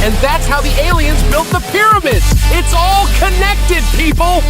And that's how the aliens built the pyramids. It's all connected, people.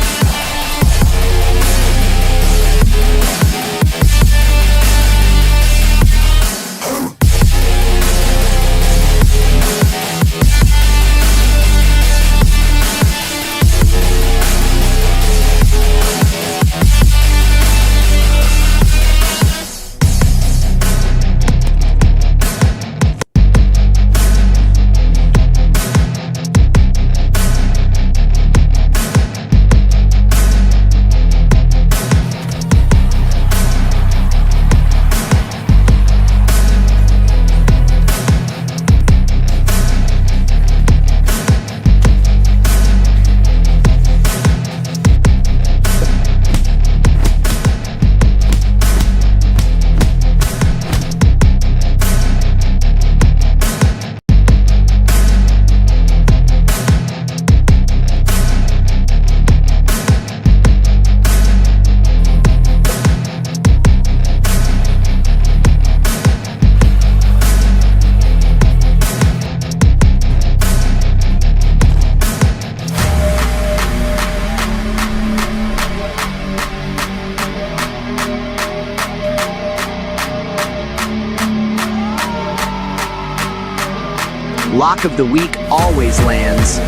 Lock of the week always lands.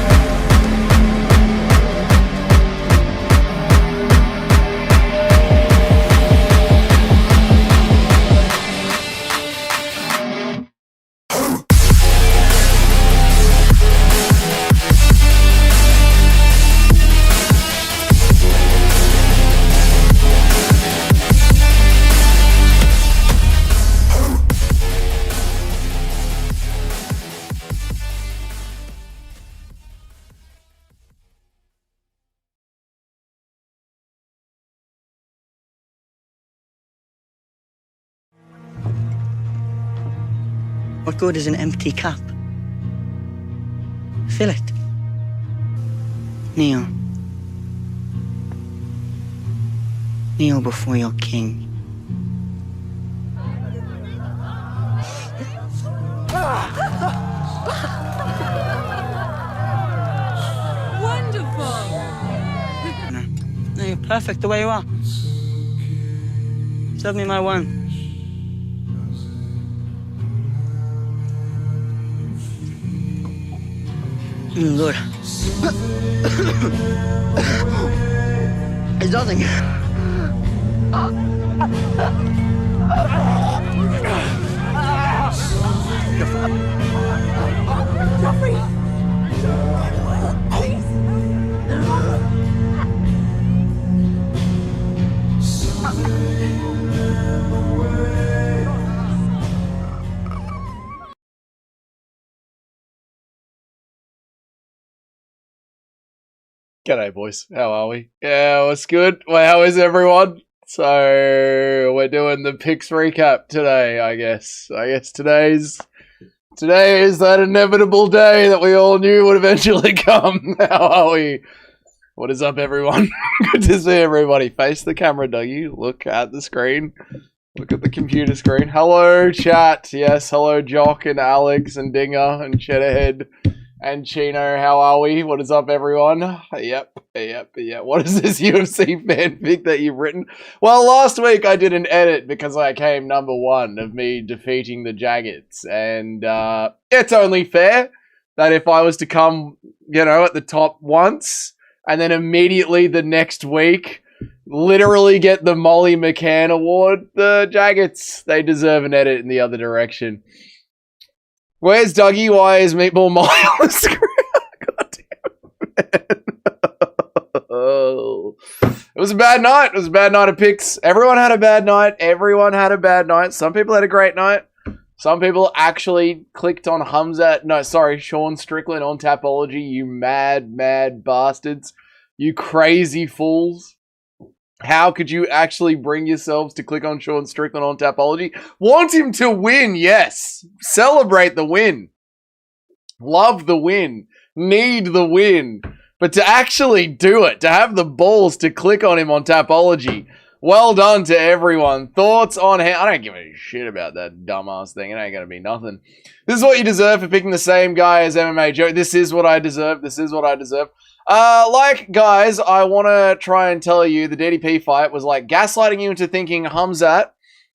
What good is an empty cup? Fill it. Kneel. Kneel before your king. Wonderful! No, you're perfect the way you are. Serve me my wine. Good. It's nothing. Jeffrey! Please! G'day, boys. How are we? Yeah, what's good? Well, how is everyone? So, we're doing the picks recap today, I guess. Today is that inevitable day that we all knew would eventually come. How are we? What is up, everyone? Good to see everybody. Face the camera, Dougie. Look at the screen. Look at the computer screen. Hello, chat. Yes, hello, Jock and Alex and Dinger and Cheddarhead. And Chino, how are we? What is up, everyone? Yep. What is this UFC fanfic that you've written? Well, last week I did an edit because I came number 1 of me defeating the Jaggets. And it's only fair that if I was to come, at the top once, and then immediately the next week, literally get the Molly McCann Award, the Jaggets, they deserve an edit in the other direction. Where's Dougie? Why is Meatball Molly on the screen? God damn it, man. Oh. It was a bad night. It was a bad night of picks. Everyone had a bad night. Some people had a great night. Some people actually clicked on Sean Strickland on Tapology, you mad bastards. You crazy fools. How could you actually bring yourselves to click on Sean Strickland on Tapology? Want him to win, yes. Celebrate the win. Love the win. Need the win. But to actually do it, to have the balls to click on him on Tapology, Well done to everyone. Thoughts on how... I don't give a shit about that dumbass thing. It ain't going to be nothing. This is what you deserve for picking the same guy as MMA Joe. This is what I deserve. This is what I deserve. Guys, I want to try and tell you the DDP fight was like gaslighting you into thinking Khamzat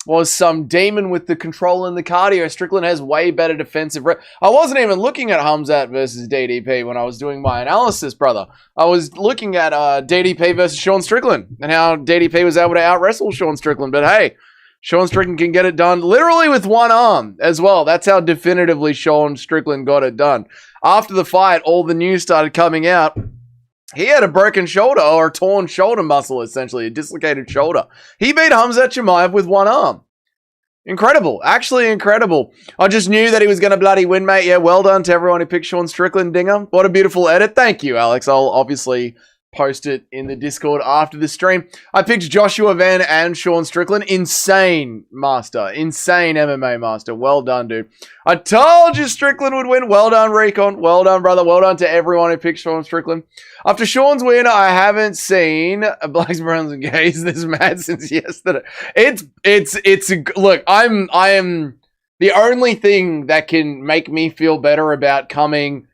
was some demon with the control and the cardio. Strickland has way better defensive... I wasn't even looking at Khamzat versus DDP when I was doing my analysis, brother. I was looking at DDP versus Sean Strickland and how DDP was able to out-wrestle Sean Strickland. But hey, Sean Strickland can get it done literally with one arm as well. That's how definitively Sean Strickland got it done. After the fight, all the news started coming out. He had a broken shoulder or a torn shoulder muscle, essentially, a dislocated shoulder. He beat Khamzat Chimaev with one arm. Incredible. Actually incredible. I just knew that he was going to bloody win, mate. Yeah, well done to everyone who picked Sean Strickland, Dinger. What a beautiful edit. Thank you, Alex. I'll obviously post it in the Discord after the stream. I picked Joshua Van and Sean Strickland. Insane master. Insane MMA master. Well done, dude. I told you Strickland would win. Well done, Recon. Well done, brother. Well done to everyone who picked Sean Strickland. After Sean's win, I haven't seen Blacks, Browns, and Gays this mad since yesterday. Look, I am the only thing that can make me feel better about coming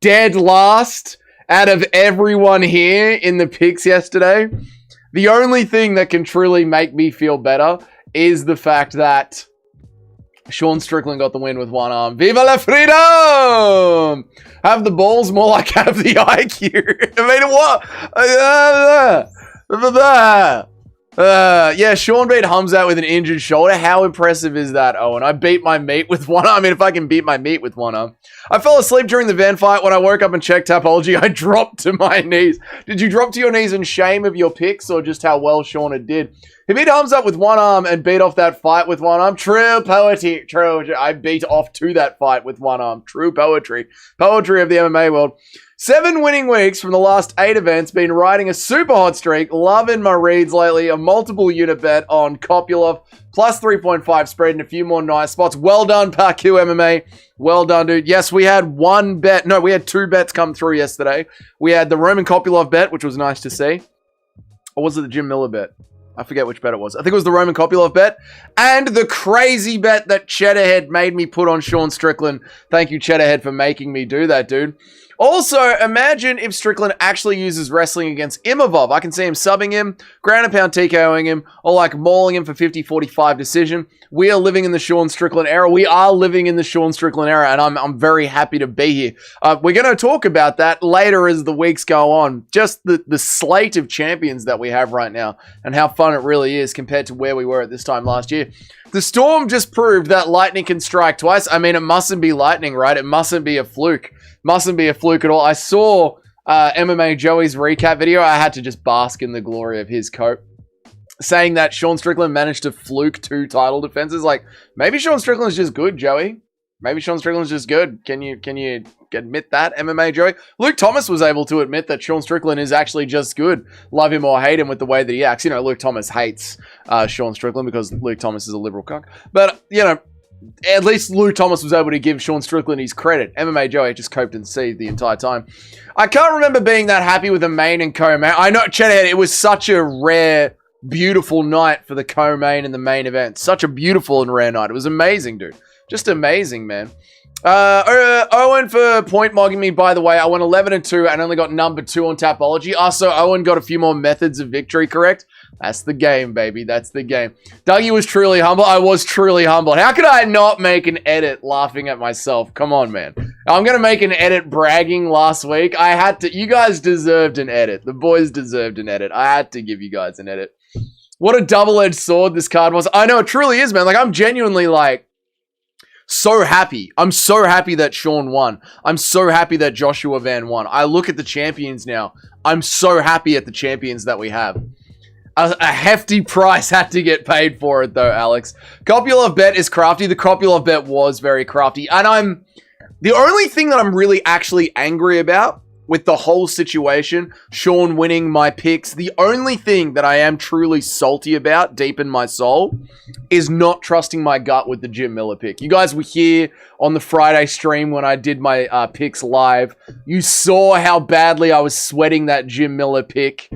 dead last out of everyone here in the picks yesterday. The only thing that can truly make me feel better is the fact that Sean Strickland got the win with one arm. Viva la freedom! Have the balls, more like have the IQ. I mean, what? Yeah, Sean beat Khamzat with an injured shoulder. How impressive is that, Owen? I beat my meat with one arm. I mean, if I can beat my meat with one arm. I fell asleep during the Van fight. When I woke up and checked Tapology, I dropped to my knees. Did you drop to your knees in shame of your picks or just how well Sean had did? He beat Khamzat with one arm and beat off that fight with one arm. True poetry. True. I beat off to that fight with one arm. True poetry. Poetry of the MMA world. 7 winning weeks from the last 8 events. Been riding a super hot streak. Loving my reads lately. A multiple unit bet on Kopylov. Plus 3.5 spread and a few more nice spots. Well done, Parkour MMA. Well done, dude. Yes, we had one bet. No, we had 2 bets come through yesterday. We had the Roman Kopylov bet, which was nice to see. Or was it the Jim Miller bet? I forget which bet it was. I think it was the Roman Kopylov bet. And the crazy bet that Cheddarhead made me put on Sean Strickland. Thank you, Cheddarhead, for making me do that, dude. Also, imagine if Strickland actually uses wrestling against Imavov. I can see him subbing him, ground and pound TKOing him, or like mauling him for 50-45 decision. We are living in the Sean Strickland era. We are living in the Sean Strickland era, and I'm very happy to be here. We're going to talk about that later as the weeks go on. Just the slate of champions that we have right now, and how fun it really is compared to where we were at this time last year. The Storm just proved that lightning can strike twice. I mean, it mustn't be lightning, right? It mustn't be a fluke. Mustn't be a fluke at all. I saw MMA Joey's recap video. I had to just bask in the glory of his coat, saying that Sean Strickland managed to fluke 2 title defenses. Like, maybe Sean Strickland's just good, Joey. Maybe Sean Strickland's just good. Can you admit that, MMA Joey? Luke Thomas was able to admit that Sean Strickland is actually just good. Love him or hate him with the way that he acts. You know, Luke Thomas hates Sean Strickland because Luke Thomas is a liberal cuck. But, you know, at least Luke Thomas was able to give Sean Strickland his credit. MMA Joey just coped and seethed the entire time. I can't remember being that happy with the main and co-main. I know, Cheddarhead, it was such a rare, beautiful night for the co-main and the main event. Such a beautiful and rare night. It was amazing, dude. Just amazing, man. Owen for point mogging me, by the way. I went 11-2 and only got number 2 on Tapology. Also, Owen got a few more methods of victory correct. That's the game, baby. That's the game. Dougie was truly humble. I was truly humbled. How could I not make an edit laughing at myself? Come on, man. I'm going to make an edit bragging last week. I had to. You guys deserved an edit. The boys deserved an edit. I had to give you guys an edit. What a double-edged sword this card was. I know, it truly is, man. Like, I'm genuinely, like, so happy. I'm so happy that Sean won. I'm so happy that Joshua Van won. I look at the champions now. I'm so happy at the champions that we have. A hefty price had to get paid for it, though, Alex. Kopylov bet is crafty. The Kopylov bet was very crafty. And the only thing that I'm really actually angry about with the whole situation, Sean winning my picks, the only thing that I am truly salty about deep in my soul is not trusting my gut with the Jim Miller pick. You guys were here on the Friday stream when I did my picks live. You saw how badly I was sweating that Jim Miller pick.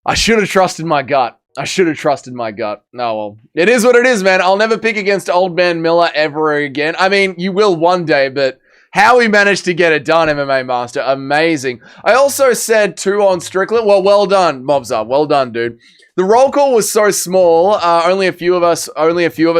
I should have trusted my gut. I should have trusted my gut. No, well, it is what it is, man. I'll never pick against Old Man Miller ever again. I mean, you will one day, but how he managed to get it done, MMA Master, amazing. I also said 2 on Strickland. Well done, Mobzar. Well done, dude. The roll call was so small. Only a few of us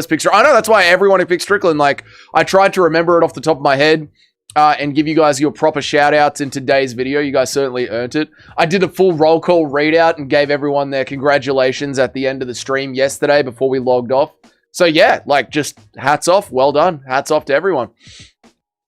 picked. I know that's why everyone who picked Strickland. Like, I tried to remember it off the top of my head. And give you guys your proper shout-outs in today's video. You guys certainly earned it. I did a full roll call readout and gave everyone their congratulations at the end of the stream yesterday before we logged off. So yeah, like, just hats off. Well done. Hats off to everyone.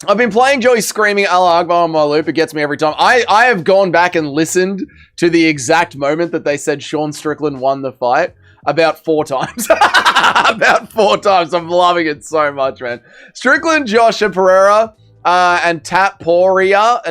I've been playing Joey screaming Allah Akbar on my loop. It gets me every time. I have gone back and listened to the exact moment that they said Sean Strickland won the fight about 4 times. About 4 times. I'm loving it so much, man. Strickland, Joshua Pereira, and Taporia,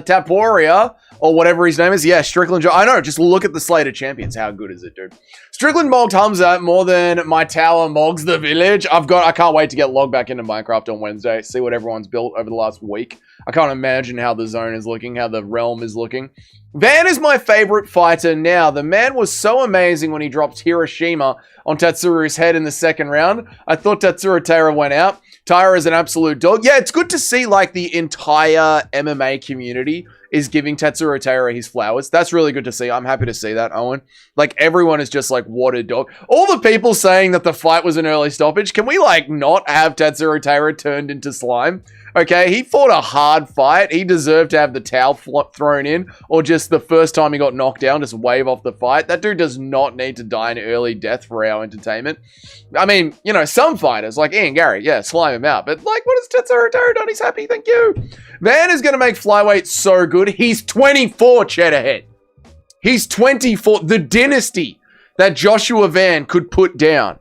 or whatever his name is. Yeah, Strickland. I know, just look at the slate of champions. How good is it, dude? Strickland mogged Hamza more than my tower mogs the village. I can't wait to get logged back into Minecraft on Wednesday, see what everyone's built over the last week. I can't imagine how the zone is looking, how the realm is looking. Van is my favorite fighter now. The man was so amazing when he dropped Hiroshima on Tatsuru's head in the second round. I thought Tatsuro Taira went out. Taira is an absolute dog. Yeah, it's good to see, like, the entire MMA community is giving Tatsuro Taira his flowers. That's really good to see. I'm happy to see that, Owen. Like, everyone is just like, what a dog. All the people saying that the fight was an early stoppage, can we, like, not have Tatsuro Taira turned into slime? Okay, he fought a hard fight. He deserved to have the towel thrown in, or just the first time he got knocked down, just wave off the fight. That dude does not need to die an early death for our entertainment. I mean, you know, some fighters, like Ian Gary, yeah, slime him out. But, like, what has Tatsuro Taira done? He's happy, thank you. Van is going to make flyweight so good. He's 24, Cheddarhead. He's 24. The dynasty that Joshua Van could put down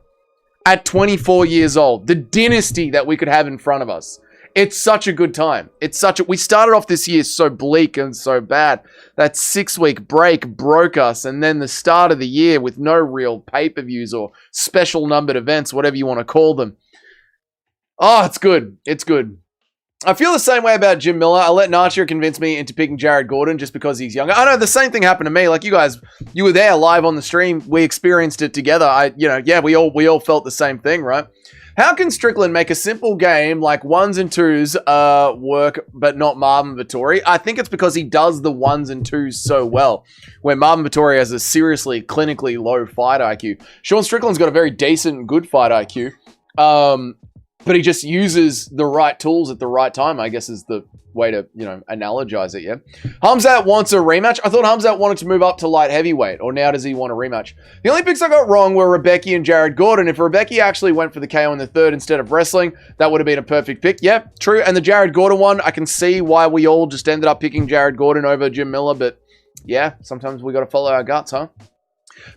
at 24 years old. The dynasty that we could have in front of us. It's such a good time. We started off this year so bleak and so bad. That 6-week break broke us, and then the start of the year with no real pay-per-views or special numbered events, whatever you want to call them. Oh, it's good. It's good. I feel the same way about Jim Miller. I let Nacho convince me into picking Jared Gordon just because he's younger. I know the same thing happened to me. Like, you guys, you were there live on the stream. We experienced it together. We all felt the same thing, right? How can Strickland make a simple game like 1s and 2s work, but not Marvin Vettori? I think it's because he does the 1s and 2s so well, where Marvin Vettori has a seriously, clinically low fight IQ. Sean Strickland's got a very decent, good fight IQ, but he just uses the right tools at the right time, I guess is the way to, analogize it, yeah? Hamzat wants a rematch. I thought Hamzat wanted to move up to light heavyweight, or now does he want a rematch? The only picks I got wrong were Rebecca and Jared Gordon. If Rebecca actually went for the KO in the third instead of wrestling, that would have been a perfect pick. Yeah, true. And the Jared Gordon one, I can see why we all just ended up picking Jared Gordon over Jim Miller, but yeah, sometimes we got to follow our guts, huh?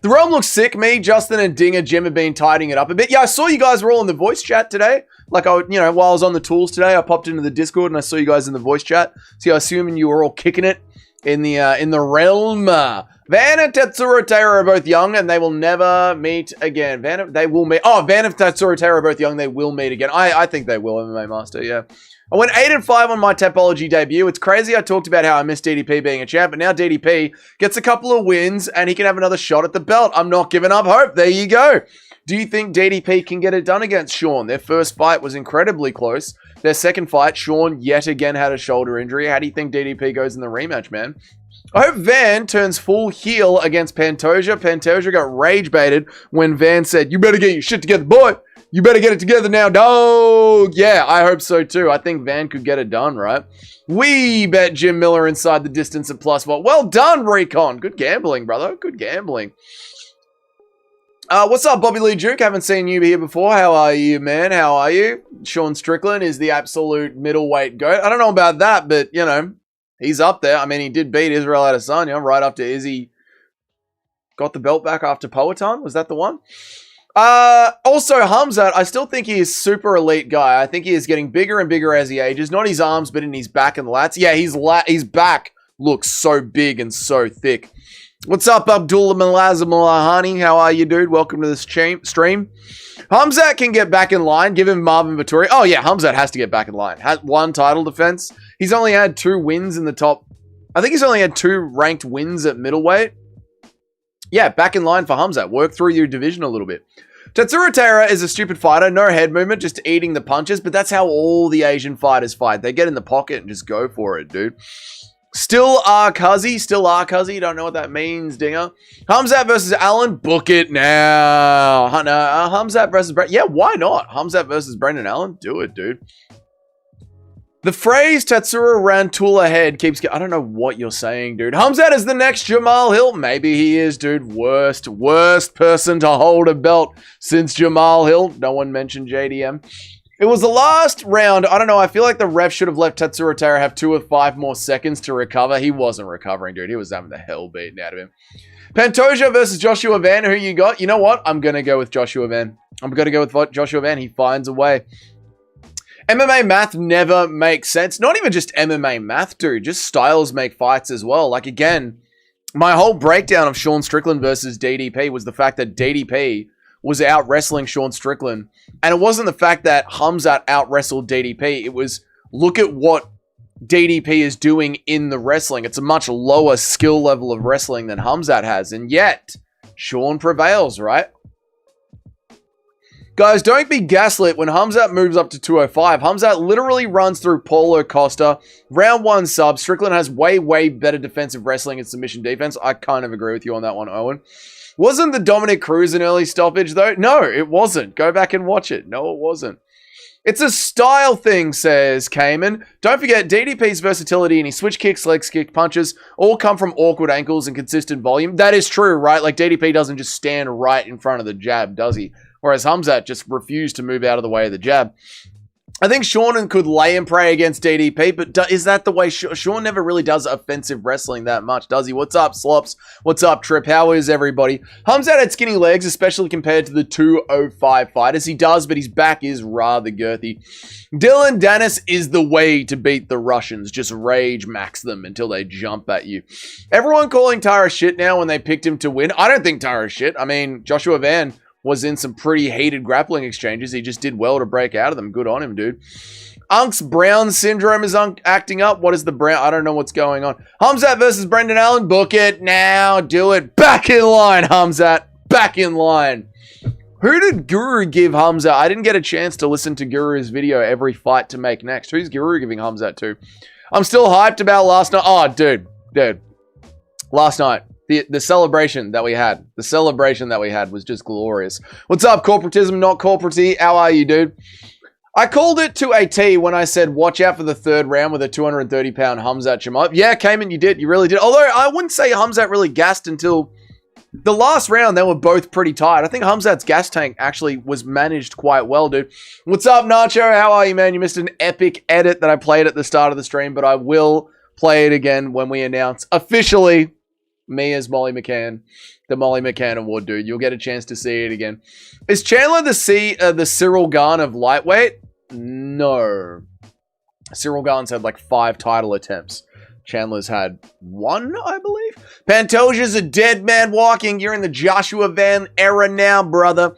The realm looks sick. Me, Justin, and Dinger Jim have been tidying it up a bit. Yeah, I saw you guys were all in the voice chat today. Like, while I was on the tools today, I popped into the Discord and I saw you guys in the voice chat. So I'm assuming you were all kicking it in the realm. Van and Tatsuro Taira are both young and they will never meet again. Van and Tatsuro Taira are both young. They will meet again. I think they will, MMA Master, yeah. I went 8-5 on my Tapology debut. It's crazy I talked about how I missed DDP being a champ, but now DDP gets a couple of wins and he can have another shot at the belt. I'm not giving up hope. There you go. Do you think DDP can get it done against Sean? Their first fight was incredibly close. Their second fight, Sean yet again had a shoulder injury. How do you think DDP goes in the rematch, man? I hope Van turns full heel against Pantoja. Pantoja got rage baited when Van said, "You better get your shit together, boy. You better get it together now, dog." Yeah, I hope so too. I think Van could get it done, right? We bet Jim Miller inside the distance at +1. Well done, Recon. Good gambling, brother. Good gambling. What's up, Bobby Lee Duke? Haven't seen you here before. How are you, man? How are you? Sean Strickland is the absolute middleweight GOAT. I don't know about that, but, he's up there. I mean, he did beat Israel Adesanya right after Izzy got the belt back after Powhatan. Was that the one? Also, Hamzat, I still think he is super elite guy. I think he is getting bigger and bigger as he ages. Not his arms, but in his back and lats. Yeah, his back looks so big and so thick. What's up, Abdullah Malazamulahani? How are you, dude? Welcome to this stream. Hamzat can get back in line. Give him Marvin Vettori. Oh, yeah, Hamzat has to get back in line. Has one title defense. He's only had 2 wins in the top. I think he's only had 2 ranked wins at middleweight. yeah, back in line for Khamzat. Work through your division a little bit. Tatsuro Taira is a stupid fighter. No head movement, just eating the punches. But that's how all the Asian fighters fight. They get in the pocket and just go for it, dude. Still Arcuzzy. Still Arcuzzy. Don't know what that means, Dinger. Khamzat versus Allen. Book it now. Khamzat versus Brendan. Yeah, why not? Khamzat versus Brendan Allen. Do it, dude. The phrase Tatsuro Rantula head keeps... I don't know what you're saying, dude. Khamzat is the next Jamal Hill. Maybe he is, dude. Worst person to hold a belt since Jamal Hill. No one mentioned JDM. It was the last round. I don't know. I feel like the ref should have let Tatsuro Taira have 2 or 5 more seconds to recover. He wasn't recovering, dude. He was having the hell beaten out of him. Pantoja versus Joshua Van. Who you got? You know what? I'm going to go with Joshua Van. I'm going to go with Joshua Van. He finds a way. MMA math never makes sense. Not even just MMA math, dude. Just styles make fights as well. Like, again, my whole breakdown of Sean Strickland versus DDP was the fact that DDP was out wrestling Sean Strickland. And it wasn't the fact that Khamzat out wrestled DDP. It was, look at what DDP is doing in the wrestling. It's a much lower skill level of wrestling than Khamzat has. And yet, Sean prevails, right? Guys, don't be gaslit when Khamzat moves up to 205. Khamzat literally runs through Paulo Costa. Round 1 sub. Strickland has way, way better defensive wrestling and submission defense. I kind of agree with you on that one, Owen. Wasn't the Dominic Cruz an early stoppage, though? No, it wasn't. Go back and watch it. No, it wasn't. It's a style thing, says Cayman. Don't forget, DDP's versatility and his switch kicks, legs kick, punches all come from awkward ankles and consistent volume. That is true, right? Like, DDP doesn't just stand right in front of the jab, does he? Whereas Khamzat just refused to move out of the way of the jab. I think Sean could lay and pray against DDP, but is that the way? Sean never really does offensive wrestling that much, does he? What's up, Slops? What's up, Trip? How is everybody? Khamzat had skinny legs, especially compared to the 205 fighters. He does, but his back is rather girthy. Dylan Dennis is the way to beat the Russians. Just rage max them until they jump at you. Everyone calling Tara shit now when they picked him to win. I don't think Tara's shit. I mean, Joshua Van was in some pretty heated grappling exchanges. He just did well to break out of them. Good on him, dude. Unk's Brown syndrome is acting up. What is the Brown? I don't know what's going on. Khamzat versus Brendan Allen. Book it now. Do it. Back in line, Khamzat. Back in line. Who did Guru give Khamzat? I didn't get a chance to listen to Guru's video, every fight to make next. Who's Guru giving Khamzat to? I'm still hyped about last night. Oh, dude. Last night. The celebration that we had. The celebration that we had was just glorious. What's up, corporatism, not corporatey? How are you, dude? I called it to a T when I said, watch out for the 3rd round with a 230-pound Khamzat Chimaev. Yeah, Cayman, you did. You really did. Although, I wouldn't say Khamzat really gassed until the last round. They were both pretty tight. I think Khamzat's gas tank actually was managed quite well, dude. What's up, Nacho? How are you, man? You missed an epic edit that I played at the start of the stream, but I will play it again when we announce officially me as Molly McCann, the Molly McCann Award, dude. You'll get a chance to see it again. Is Chandler the Cyril Gahn of lightweight? No. Cyril Gahn's had like 5 title attempts. Chandler's had 1, I believe. Pantoja's a dead man walking. You're in the Joshua Van era now, brother.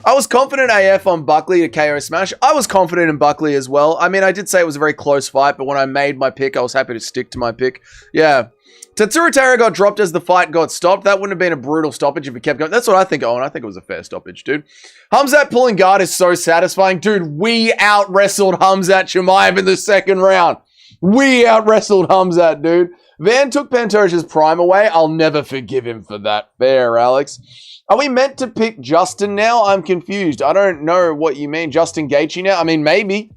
I was confident AF on Buckley to KO smash. I was confident in Buckley as well. I mean, I did say it was a very close fight, but when I made my pick, I was happy to stick to my pick. Yeah. Tatsuro Taira got dropped as the fight got stopped. That wouldn't have been a brutal stoppage if it kept going. That's what I think, Owen. I think it was a fair stoppage, dude. Khamzat pulling guard is so satisfying. Dude, we out-wrestled Khamzat Chimaev in the 2nd round. We out-wrestled Khamzat, dude. Van took Pantoja's prime away. I'll never forgive him for that. Fair, Alex. Are we meant to pick Justin now? I'm confused. I don't know what you mean. Justin Gaethje now? I mean, maybe.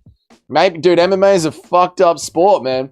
Maybe. Dude, MMA is a fucked up sport, man.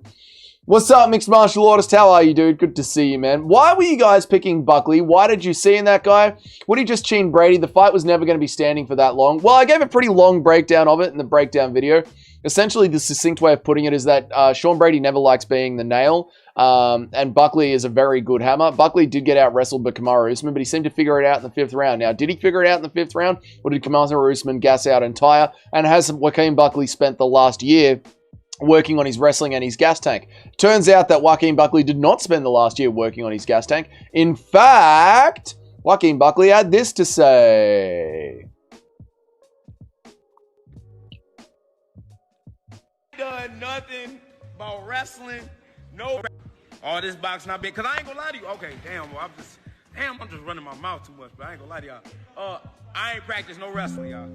What's up, mixed martial artist? How are you, dude? Good to see you, man. Why were you guys picking Buckley? Why did you see in that guy? Would he just chin Brady? The fight was never going to be standing for that long. Well, I gave a pretty long breakdown of it in the breakdown video. Essentially, the succinct way of putting it is that Sean Brady never likes being the nail, and Buckley is a very good hammer. Buckley did get out-wrestled by Kamaru Usman, but he seemed to figure it out in the 5th round. Now, did he figure it out in the 5th round, or did Kamaru Usman gas out entire? And has Joaquin Buckley spent the last year working on his wrestling and his gas tank? Turns out that Joaquin Buckley did not spend the last year working on his gas tank. In fact, Joaquin Buckley had this to say. Done nothing about wrestling. No. Oh, this box not big. Because I ain't going to lie to you. Okay, damn. Well, Damn, I'm just running my mouth too much, but I ain't gonna lie to y'all. I ain't practiced no wrestling, y'all.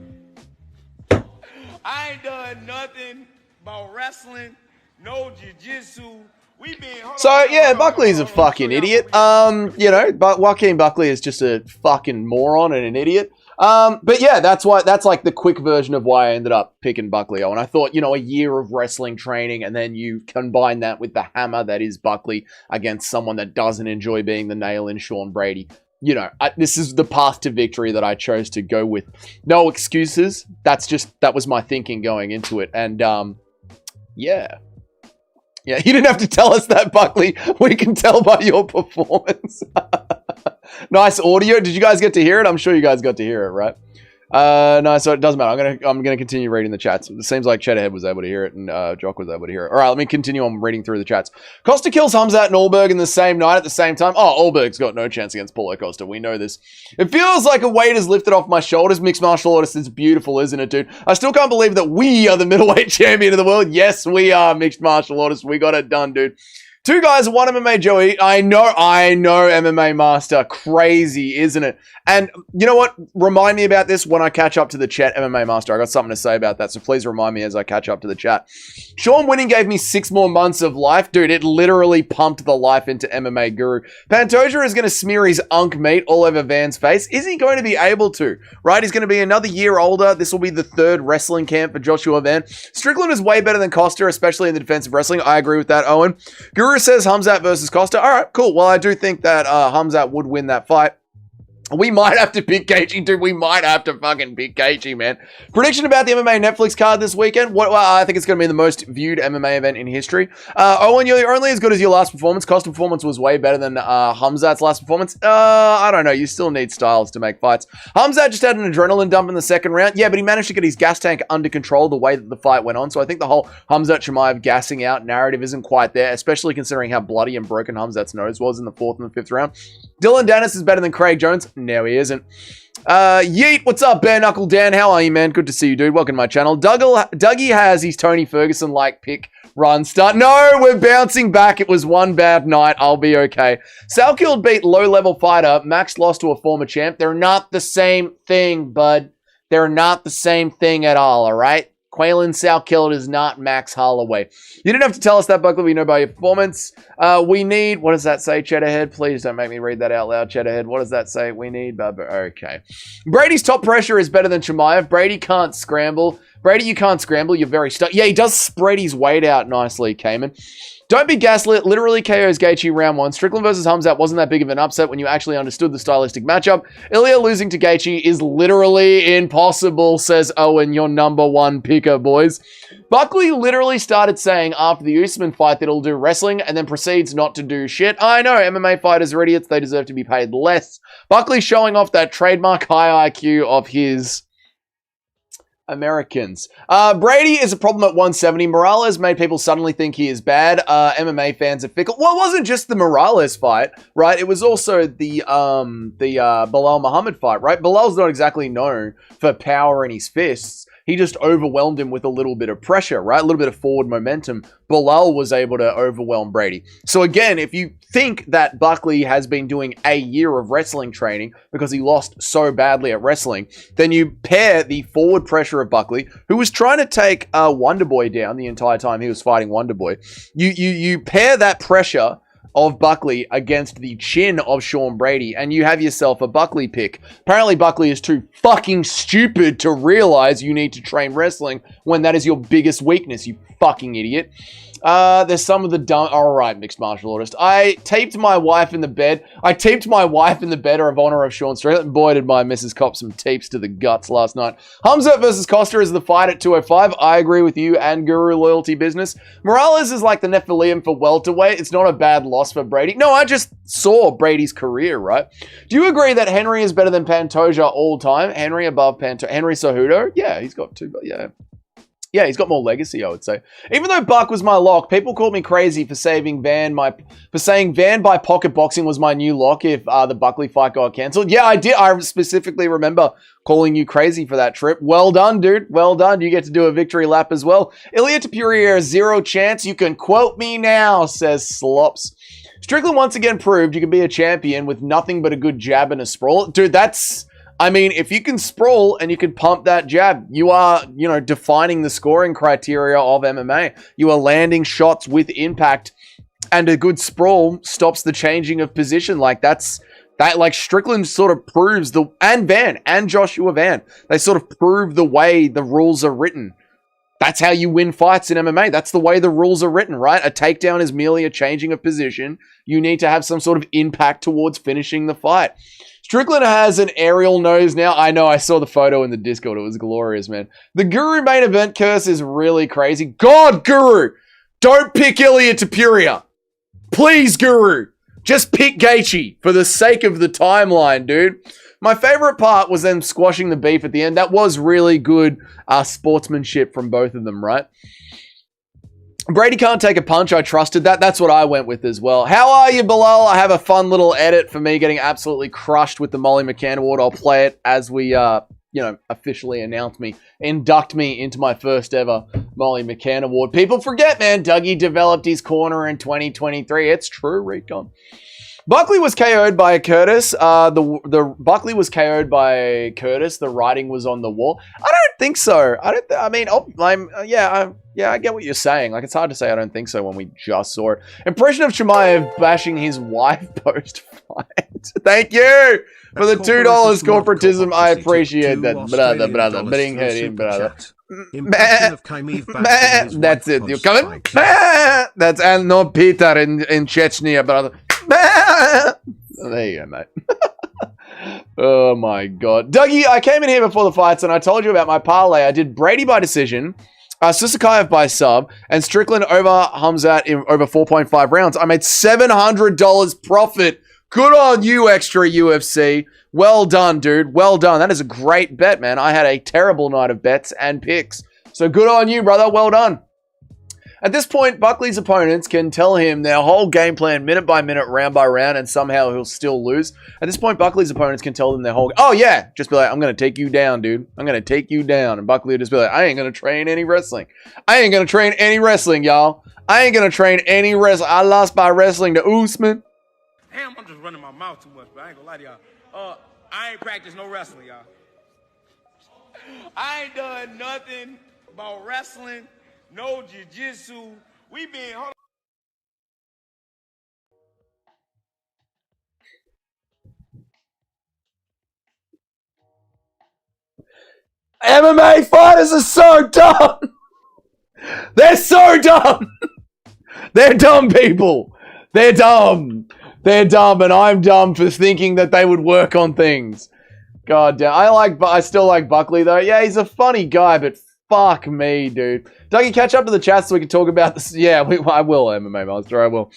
I ain't done nothing about wrestling, no jiu-jitsu. So yeah, Buckley's a fucking idiot. You know, but Joaquin Buckley is just a fucking moron and an idiot. But yeah, that's like the quick version of why I ended up picking Buckley. And I thought, you know, a year of wrestling training, and then you combine that with the hammer that is Buckley against someone that doesn't enjoy being the nail in Sean Brady. You know, this is the path to victory that I chose to go with. No excuses. That was my thinking going into it. And yeah. Yeah, you didn't have to tell us that, Buckley. We can tell by your performance. Nice audio. Did you guys get to hear it? I'm sure you guys got to hear it, right? No, so it doesn't matter. I'm gonna continue reading the chats. It seems like Cheddarhead was able to hear it, and Jock was able to hear it. All right, let me continue on reading through the chats. Costa kills Hamzat and Allberg in the same night at the same time. Oh, Allberg's got no chance against Paulo Costa. We know this. It feels like a weight is lifted off my shoulders. Mixed martial artist is beautiful, isn't it, dude? I still can't believe that we are the middleweight champion of the world. Yes, we are mixed martial artists. We got it done, dude. 2 guys, 1 MMA Joey. I know, MMA Master. Crazy, isn't it? And you know what? Remind me about this when I catch up to the chat, MMA Master. I got something to say about that, so please remind me as I catch up to the chat. Sean winning gave me 6 more months of life. Dude, it literally pumped the life into MMA Guru. Pantoja is going to smear his unk meat all over Van's face. Is he going to be able to? Right? He's going to be another year older. This will be the 3rd wrestling camp for Joshua Van. Strickland is way better than Costa, especially in the defensive wrestling. I agree with that, Owen. Guru says Hamzat versus Costa. All right, cool. Well, I do think that Hamzat would win that fight. We might have to pick Gaethje, dude. We might have to fucking pick Gaethje, man. Prediction about the MMA Netflix card this weekend. Well, I think it's going to be the most viewed MMA event in history. Owen, you're only as good as your last performance. Costa performance was way better than Hamzat's last performance. I don't know. You still need styles to make fights. Hamzat just had an adrenaline dump in the 2nd round. Yeah, but he managed to get his gas tank under control the way that the fight went on. So I think the whole Hamzat Chimaev gassing out narrative isn't quite there, especially considering how bloody and broken Hamzat's nose was in the 4th and the 5th round. Dylan Dennis is better than Craig Jones. No, he isn't. Yeet, what's up, Bare Knuckle Dan? How are you, man? Good to see you, dude. Welcome to my channel. Dougie has his Tony Ferguson-like pick run start. No, we're bouncing back. It was one bad night. I'll be okay. Salkild beat low-level fighter. Max lost to a former champ. They're not the same thing, bud. They're not the same thing at all right? Quaylen Salkild is not Max Holloway. You didn't have to tell us that, Buckley. We know by your performance. We need... What does that say, Cheddarhead? Please don't make me read that out loud, Cheddarhead. What does that say? We need... Okay. Brady's top pressure is better than Chimaev. Brady can't scramble. Brady, you can't scramble. You're very stuck. Yeah, he does spread his weight out nicely, Cayman. Don't be gaslit. Literally KOs Gaethje round 1. Strickland versus Hamzat wasn't that big of an upset when you actually understood the stylistic matchup. Ilya losing to Gaethje is literally impossible, says Owen, your number 1 picker, boys. Buckley literally started saying after the Usman fight that he'll do wrestling and then proceeds not to do shit. I know, MMA fighters are idiots. They deserve to be paid less. Buckley showing off that trademark high IQ of his... Americans. Brady is a problem at 170. Morales made people suddenly think he is bad. MMA fans are fickle. Well, it wasn't just the Morales fight, right? It was also the Bilal Muhammad fight, right? Bilal's not exactly known for power in his fists. He just overwhelmed him with a little bit of pressure, right? A little bit of forward momentum. Bilal was able to overwhelm Brady. So again, if you think that Buckley has been doing a year of wrestling training because he lost so badly at wrestling, then you pair the forward pressure of Buckley, who was trying to take Wonderboy down the entire time he was fighting Wonderboy. You pair that pressure of Buckley against the chin of Sean Brady, and you have yourself a Buckley pick. Apparently, Buckley is too fucking stupid to realize you need to train wrestling when that is your biggest weakness, you fucking idiot. There's some of the dumb... Alright, mixed martial artist. I taped my wife in the bed. Of honor of Sean Strickland. Boy, did my Mrs. cop some tapes to the guts last night. Hamzat versus Costa is the fight at 205. I agree with you and Guru Loyalty Business. Morales is like the Nephilim for welterweight. It's not a bad loss for Brady. No, I just saw Brady's career, right? Do you agree that Henry is better than Pantoja all time? Henry above Pantoja. Henry Cejudo? Yeah, he's got 2, but yeah. Yeah, he's got more legacy, I would say. Even though Buck was my lock, people called me crazy for saying Van by pocket boxing was my new lock if the Buckley fight got cancelled. Yeah, I did. I specifically remember calling you crazy for that trip. Well done, dude. Well done. You get to do a victory lap as well. Ilya Tapurier, 0 chance. You can quote me now, says Slops. Strickland once again proved you can be a champion with nothing but a good jab and a sprawl. Dude, I mean, if you can sprawl and you can pump that jab, you are, you know, defining the scoring criteria of MMA. You are landing shots with impact, and a good sprawl stops the changing of position. Like, like Strickland sort of proves and Van and Joshua Van, they sort of prove the way the rules are written. That's how you win fights in MMA. That's the way the rules are written, right? A takedown is merely a changing of position. You need to have some sort of impact towards finishing the fight. Strickland has an aerial nose now. I know, I saw the photo in the Discord. It was glorious, man. The Guru main event curse is really crazy. God, Guru! Don't pick Ilya Topuria. Please, Guru. Just pick Gaethje for the sake of the timeline, dude. My favorite part was them squashing the beef at the end. That was really good sportsmanship from both of them, right? Brady can't take a punch. I trusted that. That's what I went with as well. How are you, Bilal? I have a fun little edit for me getting absolutely crushed with the Molly McCann Award. I'll play it as we, officially induct me into my first ever Molly McCann Award. People forget, man. Dougie developed his corner in 2023. It's true, Recon. Buckley was KO'd by Curtis. Buckley was KO'd by Curtis. The writing was on the wall. I don't think so. I get what you're saying. Like, it's hard to say I don't think so when we just saw it. Impression of Chimaev bashing his wife post-fight. Thank you for the $2 corporatism. I appreciate that, brother. Bring her in, brother. That's it. You coming? That's and no Peter in Chechnya, brother. There you go, mate. Oh my god. Dougie, I came in here before the fights and I told you about my parlay. I did Brady by decision, Susakayev by sub, and Strickland over Hamzat in over 4.5 rounds. I made $700 profit. Good on you, Extra UFC. Well done, dude. Well done. That is a great bet, man. I had a terrible night of bets and picks. So good on you, brother. Well done. At this point, Buckley's opponents can tell him their whole game plan minute by minute, round by round, and somehow he'll still lose. At this point, Buckley's opponents can tell them their whole... Oh, yeah! Just be like, I'm going to take you down, dude. I'm going to take you down. And Buckley will just be like, I ain't going to train any wrestling. I ain't going to train any wrestling, y'all. I ain't going to train any wrestling. I lost by wrestling to Usman. Damn, I'm just running my mouth too much, but I ain't gonna lie to y'all. I ain't practiced no wrestling, y'all. I ain't done nothing about wrestling, no jiu-jitsu. We been... Hold on. MMA fighters are so dumb. They're so dumb. They're dumb people. They're dumb. They're dumb, and I'm dumb for thinking that they would work on things. God damn. I still like Buckley, though. Yeah, he's a funny guy, but fuck me, dude. Dougie, catch up to the chat so we can talk about this. Yeah, I will, MMA Master. I will.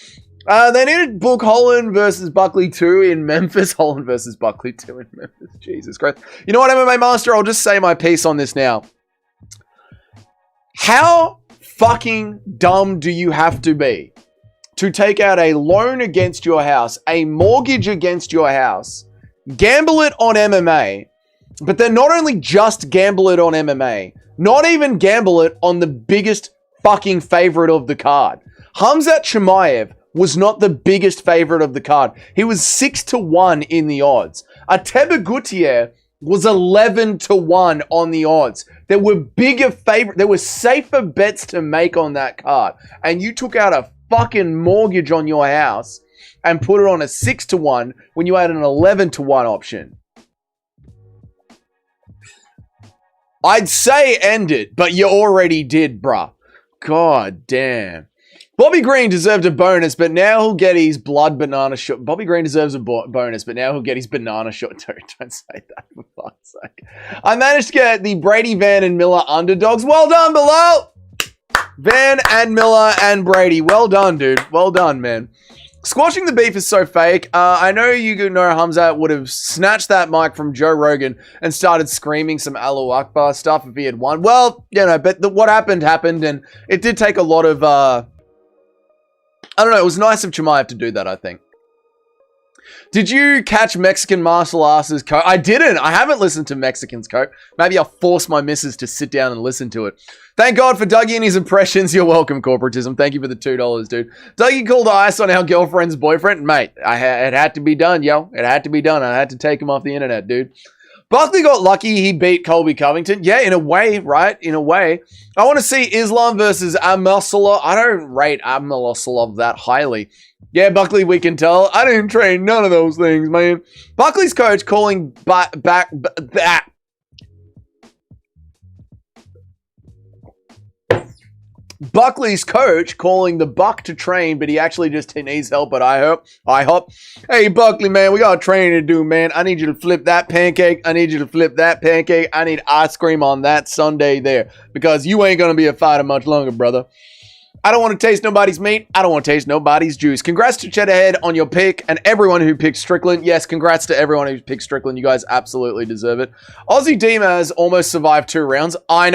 They needed book Holland versus Buckley 2 in Memphis. Holland versus Buckley 2 in Memphis. Jesus Christ. You know what, MMA Master? I'll just say my piece on this now. How fucking dumb do you have to be to take out a loan against your house, a mortgage against your house, gamble it on MMA, but then not only just gamble it on MMA, not even gamble it on the biggest fucking favorite of the card. Hamzat Chimaev was not the biggest favorite of the card. He was 6-1 in the odds. Ateba Gutierrez was 11-1 on the odds. There were there were safer bets to make on that card. And you took out a fucking mortgage on your house and put it on a 6-1 when you had an 11-1 option. I'd say end it, but you already did, bruh. God damn. Bobby Green deserved a bonus, but now he'll get his blood banana shot. Bobby Green deserves a bonus, but now he'll get his banana shot. Don't say that, for fuck's sake. I managed to get the Brady, Van, and Miller underdogs. Well done, Bilal! Van and Miller and Brady. Well done, dude. Well done, man. Squashing the beef is so fake. I know you know Hamzat would have snatched that mic from Joe Rogan and started screaming some Allahu Akbar stuff if he had won. Well, you know, but what happened, and it did take a lot of... I don't know, it was nice of Chimaev to do that, I think. Did you catch Mexican martial arts' coach? I didn't. I haven't listened to Mexicans coach. Maybe I'll force my missus to sit down and listen to it. Thank God for Dougie and his impressions. You're welcome, corporatism. Thank you for the $2, dude. Dougie called ice on our girlfriend's boyfriend. Mate, it had to be done, yo. It had to be done. I had to take him off the internet, dude. Buckley got lucky he beat Colby Covington. Yeah, in a way, right? In a way. I want to see Islam versus Amirsalov. I don't rate Amirsalov that highly. Yeah, Buckley, we can tell. I didn't train none of those things, man. Buckley's coach calling Buckley's coach calling the Buck to train, but he actually just needs help at IHOP. Hey, Buckley, man, we got training to do, man. I need you to flip that pancake. I need you to flip that pancake. I need ice cream on that sundae there because you ain't going to be a fighter much longer, brother. I don't want to taste nobody's meat. I don't want to taste nobody's juice. Congrats to Cheddarhead on your pick and everyone who picked Strickland. Yes, congrats to everyone who picked Strickland. You guys absolutely deserve it. Aussie Demaz almost survived 2 rounds. I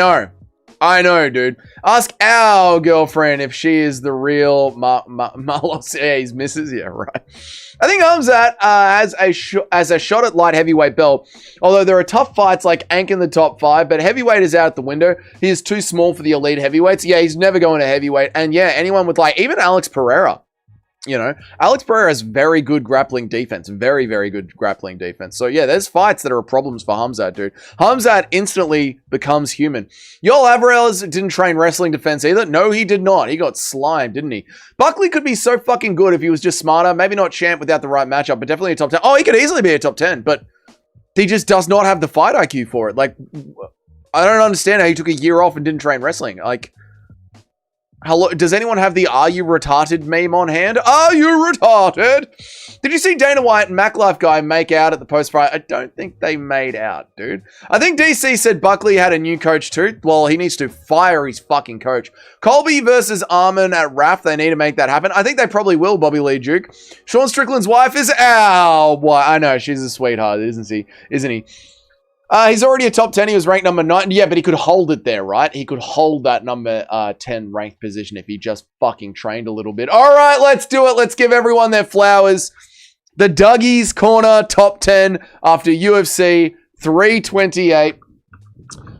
know, dude. Ask our girlfriend if she is the real Malos's missus. Yeah, right. I think Hamzat has a shot at light heavyweight belt. Although there are tough fights like Ank in the top 5, but heavyweight is out the window. He is too small for the elite heavyweights. Yeah, he's never going to heavyweight. And yeah, anyone with like, even Alex Pereira. You know, Alex Pereira has very good grappling defense. Very, very good grappling defense. So, yeah, there's fights that are problems for Hamzat, dude. Hamzat instantly becomes human. Yoel Alvarez didn't train wrestling defense either. No, he did not. He got slimed, didn't he? Buckley could be so fucking good if he was just smarter. Maybe not champ without the right matchup, but definitely a top 10. Oh, he could easily be a top 10, but he just does not have the fight IQ for it. Like, I don't understand how he took a year off and didn't train wrestling. Like, hello, does anyone have the "Are you retarded" meme on hand? Are you retarded? Did you see Dana White and MacLife guy make out at the post-fight? I don't think they made out, dude. I think DC said Buckley had a new coach too. Well, he needs to fire his fucking coach. Colby versus Armin at RAF. They need to make that happen. I think they probably will, Bobby Lee Duke. Sean Strickland's wife is I know, she's a sweetheart, isn't he? He's already a top 10. He was ranked number 9. Yeah, but he could hold it there, right? He could hold that number 10 ranked position if he just fucking trained a little bit. All right, let's do it. Let's give everyone their flowers. The Dougie's Corner top 10 after UFC 328.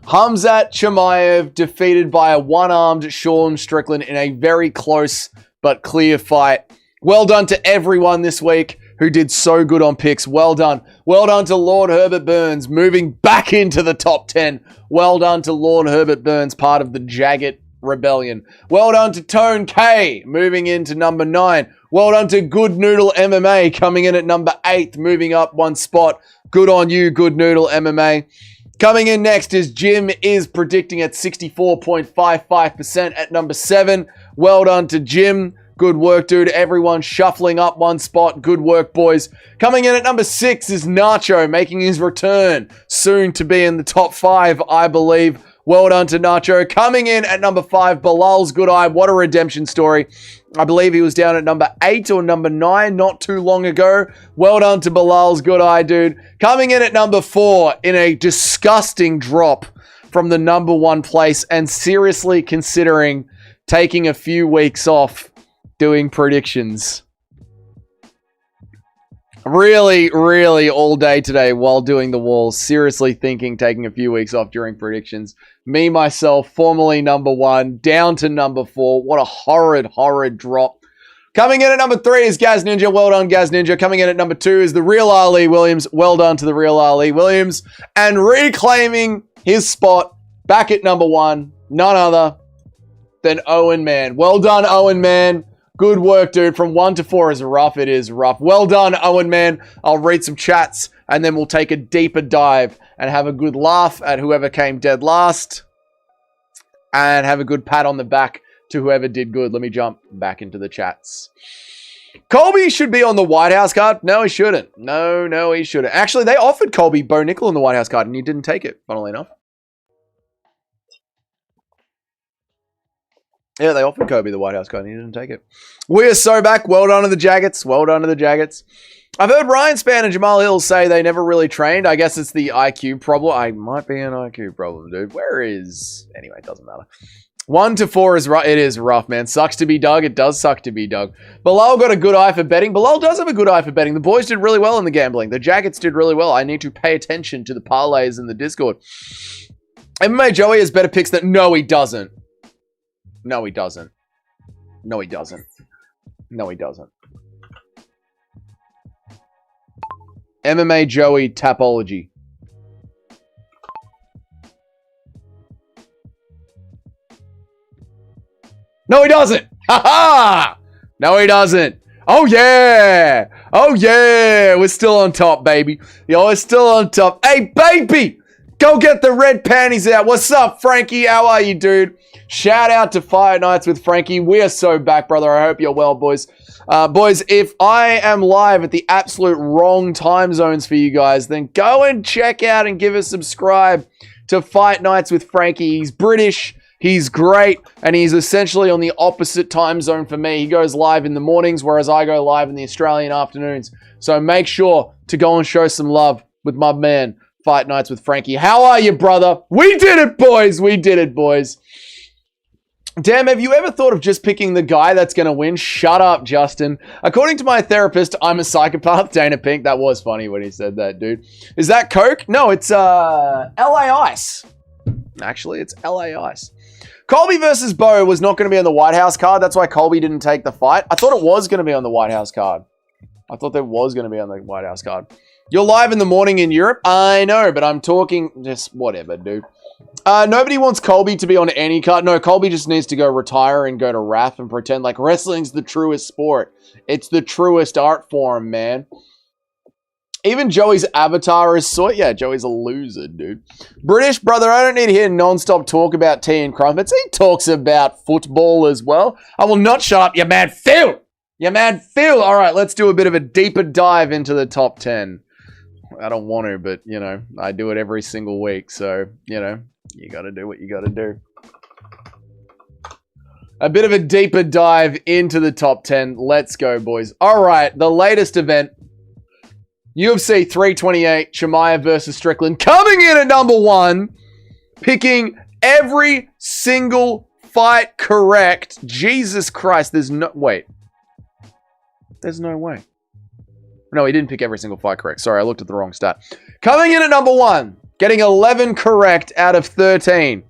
Hamzat Chimaev defeated by a one-armed Sean Strickland in a very close but clear fight. Well done to everyone this week who did so good on picks. Well done. Well done to Lord Herbert Burns moving back into the top 10. Well done to Lord Herbert Burns, part of the Jagged Rebellion. Well done to Tone K moving into number 9. Well done to Good Noodle MMA coming in at number 8, moving up 1 spot. Good on you, Good Noodle MMA. Coming in next is Jim is predicting at 64.55% at number 7. Well done to Jim. Good work, dude. Everyone shuffling up 1 spot. Good work, boys. Coming in at number 6 is Nacho, making his return. Soon to be in the top 5, I believe. Well done to Nacho. Coming in at number 5, Bilal's Good Eye. What a redemption story. I believe he was down at number 8 or number 9 not too long ago. Well done to Bilal's Good Eye, dude. Coming in at number 4 in a disgusting drop from the number 1 place and seriously considering taking a few weeks off doing predictions. Really all day today while doing the walls. Seriously thinking taking a few weeks off during predictions. Me, myself, formerly number 1, down to number 4. What a horrid drop. Coming in at number 3 is Gaz Ninja. Well done, Gaz Ninja. Coming in at number 2 is the real Ali Williams. Well done to the real Ali Williams. And reclaiming his spot back at number 1, none other than Owen Man. Well done, Owen Man. Good work, dude. From 1 to 4 is rough. It is rough. Well done, Owen Man. I'll read some chats and then we'll take a deeper dive and have a good laugh at whoever came dead last and have a good pat on the back to whoever did good. Let me jump back into the chats. Colby should be on the White House card. No, he shouldn't. No, he shouldn't. Actually, they offered Colby Bo Nickel on the White House card and he didn't take it, funnily enough. Yeah, they offered Kobe the White House card and he didn't take it. We are so back. Well done to the Jaggets. Well done to the Jaggets. I've heard Ryan Spann and Jamal Hill say they never really trained. I guess it's the IQ problem. I might be an IQ problem, dude. Where is... Anyway, it doesn't matter. 1 to 4 is rough. It is rough, man. Sucks to be Doug. It does suck to be Doug. Bilal got a good eye for betting. Bilal does have a good eye for betting. The boys did really well in the gambling. The Jackets did really well. I need to pay attention to the parlays in the Discord. MMA Joey has better picks than... No, he doesn't. No, he doesn't. No, he doesn't. No, he doesn't. MMA Joey Tapology. No, he doesn't. Ha ha! No, he doesn't. Oh, yeah. Oh, yeah. We're still on top, baby. Yo, we're still on top. Hey, baby. Go get the red panties out. What's up, Frankie? How are you, dude? Shout out to Fight Nights with Frankie. We are so back, brother. I hope you're well, boys. Boys, if I am live at the absolute wrong time zones for you guys, then go and check out and give a subscribe to Fight Nights with Frankie. He's British. He's great, and he's essentially on the opposite time zone for me. He goes live in the mornings, whereas I go live in the Australian afternoons. So make sure to go and show some love with my man, Fight Nights with Frankie. How are you, brother? We did it, boys. We did it, boys. Damn, have you ever thought of just picking the guy that's going to win? Shut up, Justin. According to my therapist, I'm a psychopath. Dana Pink. That was funny when he said that, dude. Is that Coke? No, it's LA Ice. Actually, it's LA Ice. Colby versus Bo was not going to be on the White House card. That's why Colby didn't take the fight. I thought it was going to be on the White House card. I thought there was going to be on the White House card. You're live in the morning in Europe? I know, but I'm talking just whatever, dude. Nobody wants Colby to be on any card. No, Colby just needs to go retire and go to RAF and pretend like wrestling's the truest sport. It's the truest art form, man. Even Joey's avatar is so... Yeah, Joey's a loser, dude. British, brother, I don't need to hear non-stop talk about tea and crumpets. He talks about football as well. I will not shut up, you mad Phil! You mad Phil! All right, let's do a bit of a deeper dive into the top 10. I don't want to, but, you know, I do it every single week. So, you know, you got to do what you got to do. A bit of a deeper dive into the top 10. Let's go, boys. All right, the latest event. UFC 328, Chimaev versus Strickland. Coming in at number 1. Picking every single fight correct. Jesus Christ, there's no... Wait. There's no way. No, he didn't pick every single fight correct. Sorry, I looked at the wrong stat. Coming in at number 1. Getting 11 correct out of 13.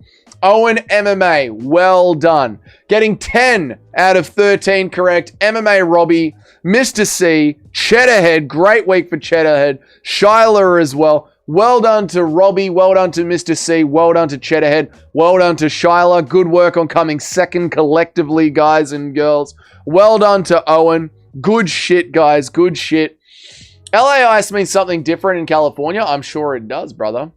Owen MMA, well done. Getting 10 out of 13 correct. MMA Robbie, Mr. C, Cheddarhead, great week for Cheddarhead. Shyler as well. Well done to Robbie, well done to Mr. C, well done to Cheddarhead, well done to Shyler. Good work on coming second collectively, guys and girls. Well done to Owen. Good shit, guys, good shit. LA Ice means something different in California. I'm sure it does, brother.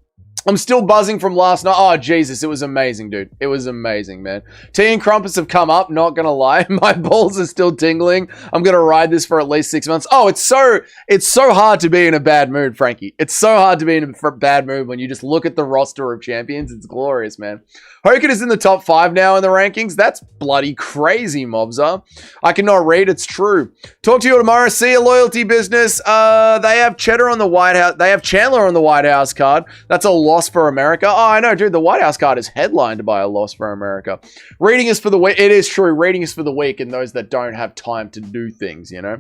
I'm still buzzing from last night. Oh, Jesus. It was amazing, dude. It was amazing, man. Tea and crumpets have come up. Not going to lie. My balls are still tingling. I'm going to ride this for at least 6 months. Oh, it's so hard to be in a bad mood, Frankie. It's so hard to be in a bad mood when you just look at the roster of champions. It's glorious, man. Hogan is in the top 5 now in the rankings. That's bloody crazy, Mobza. I cannot read. It's true. Talk to you tomorrow. See you, loyalty business. They have Cheddar on the White House. They have Chandler on the White House card. That's a loss for America. Oh, I know, dude. The White House card is headlined by a loss for America. Reading is for the week. It is true. Reading is for the week and those that don't have time to do things, you know.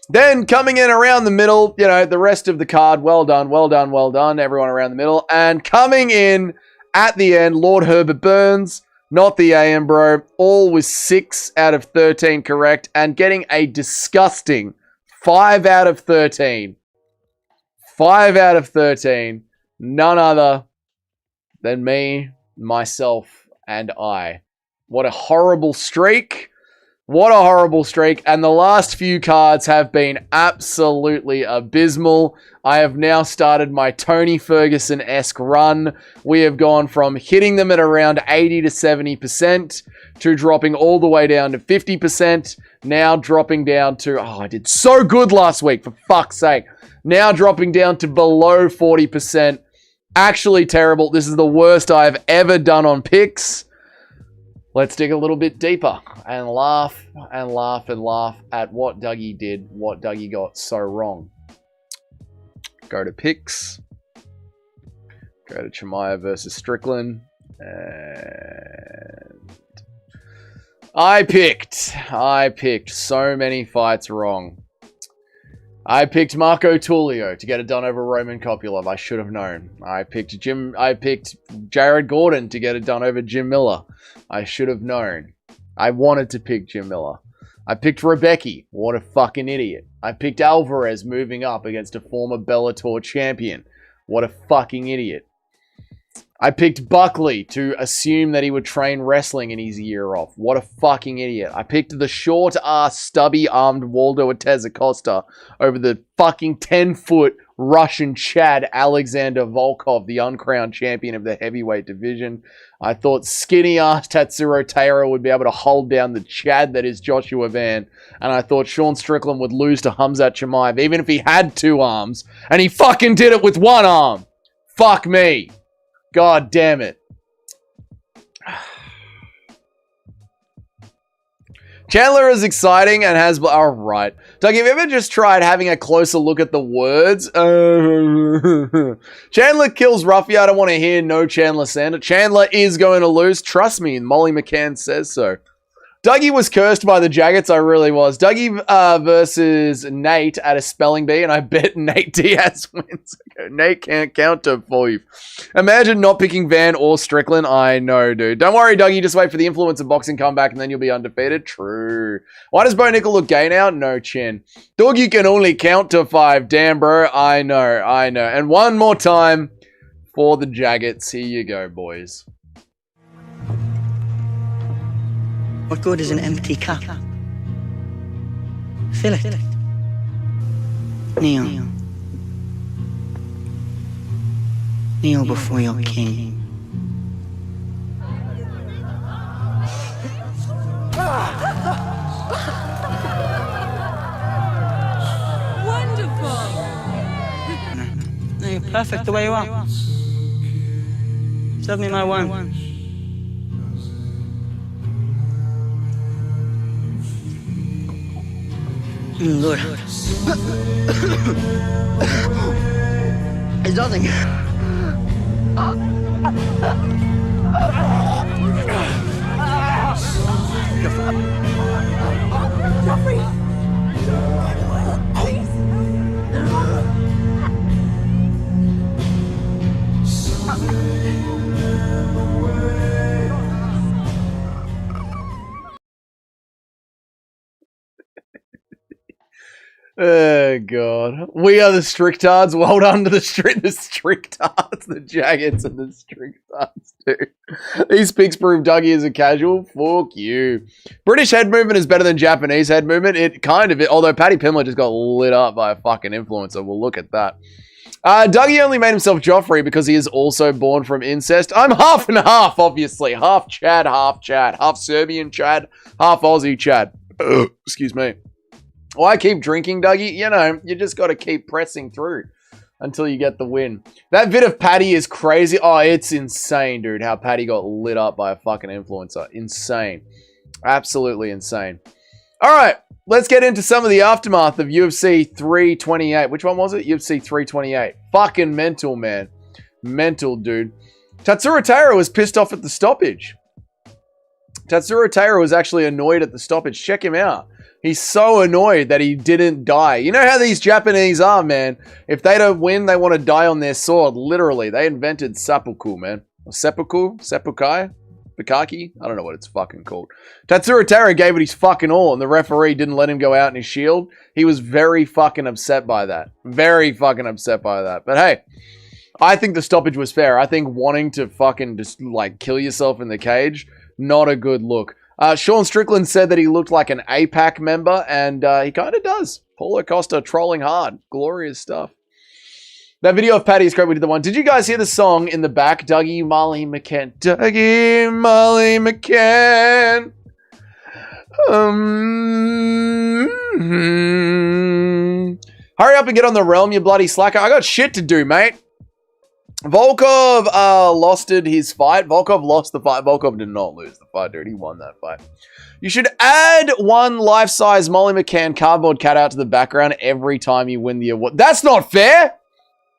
Then coming in around the middle, you know, the rest of the card. Well done, well done, well done. Everyone around the middle. And coming in at the end, Lord Herbert Burns, not the AM bro. All was 6 out of 13 correct and getting a disgusting 5 out of 13. 5 out of 13. None other than me, myself, and I. What a horrible streak. What a horrible streak. And the last few cards have been absolutely abysmal. I have now started my Tony Ferguson-esque run. We have gone from hitting them at around 80 to 70% to dropping all the way down to 50%. Now dropping down to... Oh, I did so good last week, for fuck's sake. Now dropping down to below 40%. Actually terrible. This is the worst I've ever done on picks. Let's dig a little bit deeper and laugh and laugh and laugh at what Dougie did, what Dougie got so wrong. Go to picks. Go to Chimaev versus Strickland. And I picked so many fights wrong. I picked Marco Tullio to get it done over Roman Kopylov. I should have known. I picked Jared Gordon to get it done over Jim Miller. I should have known. I wanted to pick Jim Miller. I picked Rebecki. What a fucking idiot. I picked Alvarez moving up against a former Bellator champion. What a fucking idiot. I picked Buckley to assume that he would train wrestling in his year off. What a fucking idiot. I picked the short-ass, stubby-armed Waldo Ortiz Acosta over the fucking 10-foot Russian Chad Alexander Volkov, the uncrowned champion of the heavyweight division. I thought skinny-ass Tatsuro Taira would be able to hold down the Chad that is Joshua Van. And I thought Sean Strickland would lose to Khamzat Chimaev, even if he had 2 arms. And he fucking did it with 1 arm. Fuck me. God damn it. Chandler is exciting and has... Alright. Doug, have you ever just tried having a closer look at the words? Chandler kills Ruffy. I don't want to hear no Chandler Sander. Chandler is going to lose. Trust me. Molly McCann says so. Dougie was cursed by the Jaggets. I really was. Dougie versus Nate at a spelling bee, and I bet Nate Diaz wins. Nate can't counter for you. Imagine not picking Van or Strickland. I know, dude. Don't worry, Dougie. Just wait for the influence of boxing comeback, and then you'll be undefeated. True. Why does Bo Nickel look gay now? No chin. Dougie can only count to 5. Damn, bro. I know. And one more time for the Jaggets. Here you go, boys. What good is an empty cup? Fill it. Kneel. Kneel before your king. Wonderful. No, you're perfect the way you are. Serve me my wine. Lord. It's nothing. Jeffrey! Please! Oh, God. We are the Strictards. Well done to the Strictards, the Jaggets and the Strictards, dude. These picks prove Dougie is a casual. Fuck you. British head movement is better than Japanese head movement. It kind of is. Although Paddy Pimblett just got lit up by a fucking influencer. We'll look at that. Dougie only made himself Joffrey because he is also born from incest. I'm half and half, obviously. Half Chad, half Chad. Half Serbian Chad, half Aussie Chad. Excuse me. Why keep drinking, Dougie? You know, you just got to keep pressing through until you get the win. That bit of Paddy is crazy. Oh, it's insane, dude, how Paddy got lit up by a fucking influencer. Insane. Absolutely insane. All right, let's get into some of the aftermath of UFC 328. Which one was it? UFC 328. Fucking mental, man. Mental, dude. Tatsuro Taira was pissed off at the stoppage. Tatsuro Taira was actually annoyed at the stoppage. Check him out. He's so annoyed that he didn't die. You know how these Japanese are, man. If they don't win, they want to die on their sword. Literally. They invented seppuku, man. Or seppuku? Seppukai? Bukaki? I don't know what it's fucking called. Tatsuro Taira gave it his fucking all, and the referee didn't let him go out in his shield. He was very fucking upset by that. Very fucking upset by that. But hey, I think the stoppage was fair. I think wanting to fucking just, like, kill yourself in the cage, not a good look. Sean Strickland said that he looked like an APAC member, and he kind of does. Paulo Costa trolling hard. Glorious stuff. That video of Paddy is great. We did the one. Did you guys hear the song in the back? Dougie, Molly, McCann. Dougie, Molly, McCann. Hurry up and get on the realm, you bloody slacker. I got shit to do, mate. Volkov losted his fight. Volkov lost the fight. Volkov did not lose the fight, dude. He won that fight. You should add one life-size Molly McCann cardboard cutout to the background every time you win the award. That's not fair!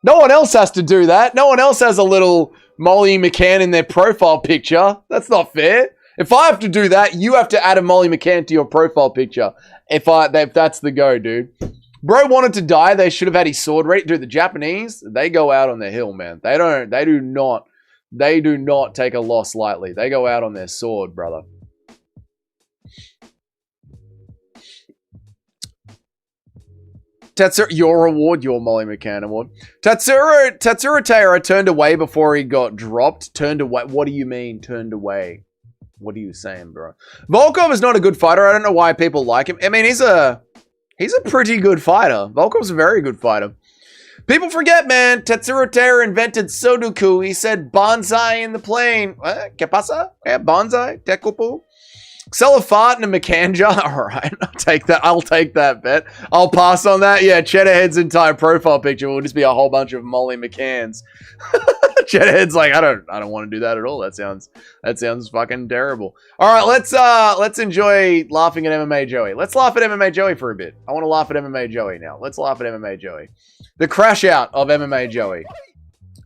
No one else has to do that. No one else has a little Molly McCann in their profile picture. That's not fair. If I have to do that, you have to add a Molly McCann to your profile picture. If that's the go, dude. Bro wanted to die. They should have had his sword ready. Dude, the Japanese, they go out on the hill, man. They do not take a loss lightly. They go out on their sword, brother. Tatsuro, your award, your Molly McCann award. Tatsuro Taira turned away before he got dropped. Turned away. What do you mean, turned away? What are you saying, bro? Volkov is not a good fighter. I don't know why people like him. I mean, he's a pretty good fighter. Volkov's a very good fighter. People forget, man. Tatsuro Taira invented Sudoku. He said bonsai in the plane. ¿Qué pasa? Yeah, bonsai. Tekupu. Sell a fart in a McCann jar. All right, I'll take that bet. I'll pass on that. Yeah, Cheddarhead's entire profile picture will just be a whole bunch of Molly McCanns. Cheddarhead's like, I don't want to do that at all. That sounds fucking terrible. All right, let's enjoy laughing at MMA Joey. Let's laugh at MMA Joey for a bit. I want to laugh at MMA Joey now. Let's laugh at MMA Joey. The crash out of MMA Joey.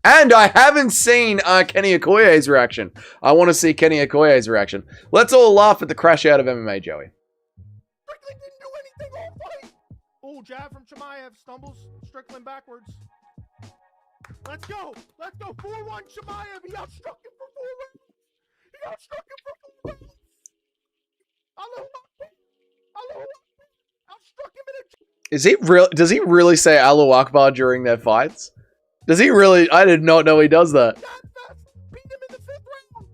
And I haven't seen Kenny Okoye's reaction. I want to see Kenny Okoye's reaction. Let's all laugh at the crash out of MMA Joey. Strickland didn't do anything all fight. Oh, jab from Chimaev. Stumbles Strickland backwards. Let's go. Let's go. 4-1 Chimaev. He outstruck him for 4 rounds. He outstruck him for 4 rounds. Outstruck him in a... Is he real? Does he really say Allahu Akbar during their fights? Does he really? I did not know he does that. Beat him in the 5th round.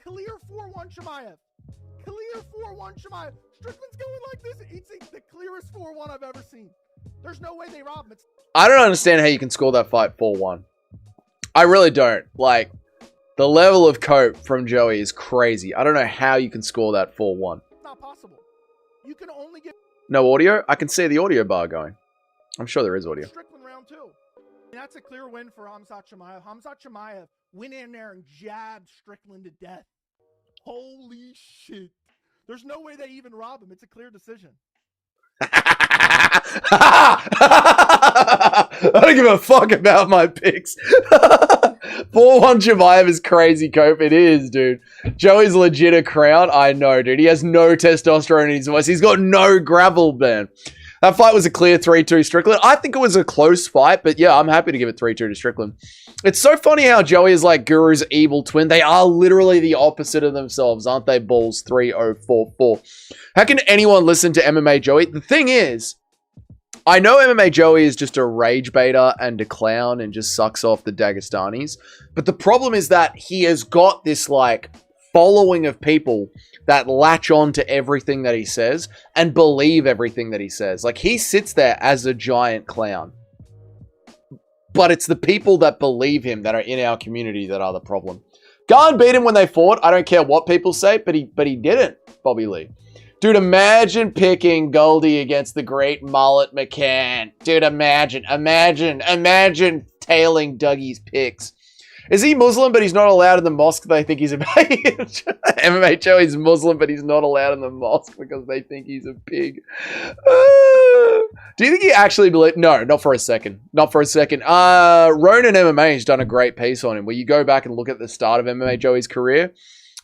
Clear 4-1 Chimaev. Clear 4-1 Chimaev. Strickland's going like this. It's the clearest 4-1 I've ever seen. There's no way they rob him. I don't understand how you can score that fight 4-1. I really don't. Like, the level of cope from Joey is crazy. I don't know how you can score that 4-1. It's not possible. You can only get... No audio? I can see the audio bar going. I'm sure there is audio. Strickland round 2. That's a clear win for Khamzat Chimaev. Khamzat Chimaev went in there and jabbed Strickland to death. Holy shit. There's no way they even rob him. It's a clear decision. I don't give a fuck about my picks. 4-1 Chimaev is crazy, Cope. It is, dude. Joey's legit a crowd. I know, dude. He has no testosterone in his voice. He's got no gravel, man. That fight was a clear 3-2 Strickland. I think it was a close fight, but yeah, I'm happy to give it 3-2 to Strickland. It's so funny how Joey is like Guru's evil twin. They are literally the opposite of themselves, aren't they? Balls 3044. How can anyone listen to MMA Joey? The thing is, I know MMA Joey is just a rage baiter and a clown and just sucks off the Dagestanis. But the problem is that he has got this like following of people that latch on to everything that he says and believe everything that he says. Like, he sits there as a giant clown. But it's the people that believe him that are in our community that are the problem. Garn beat him when they fought. I don't care what people say, but he didn't, Bobby Lee. Dude, imagine picking Goldie against the great mullet McCann. Dude, imagine tailing Dougie's picks. Is he Muslim, but he's not allowed in the mosque? They think he's a pig. MMA Joey's Muslim, but he's not allowed in the mosque because they think he's a pig. Do you think he actually believes? No, not for a second. Not for a second. Ronan MMA has done a great piece on him where you go back and look at the start of MMA Joey's career.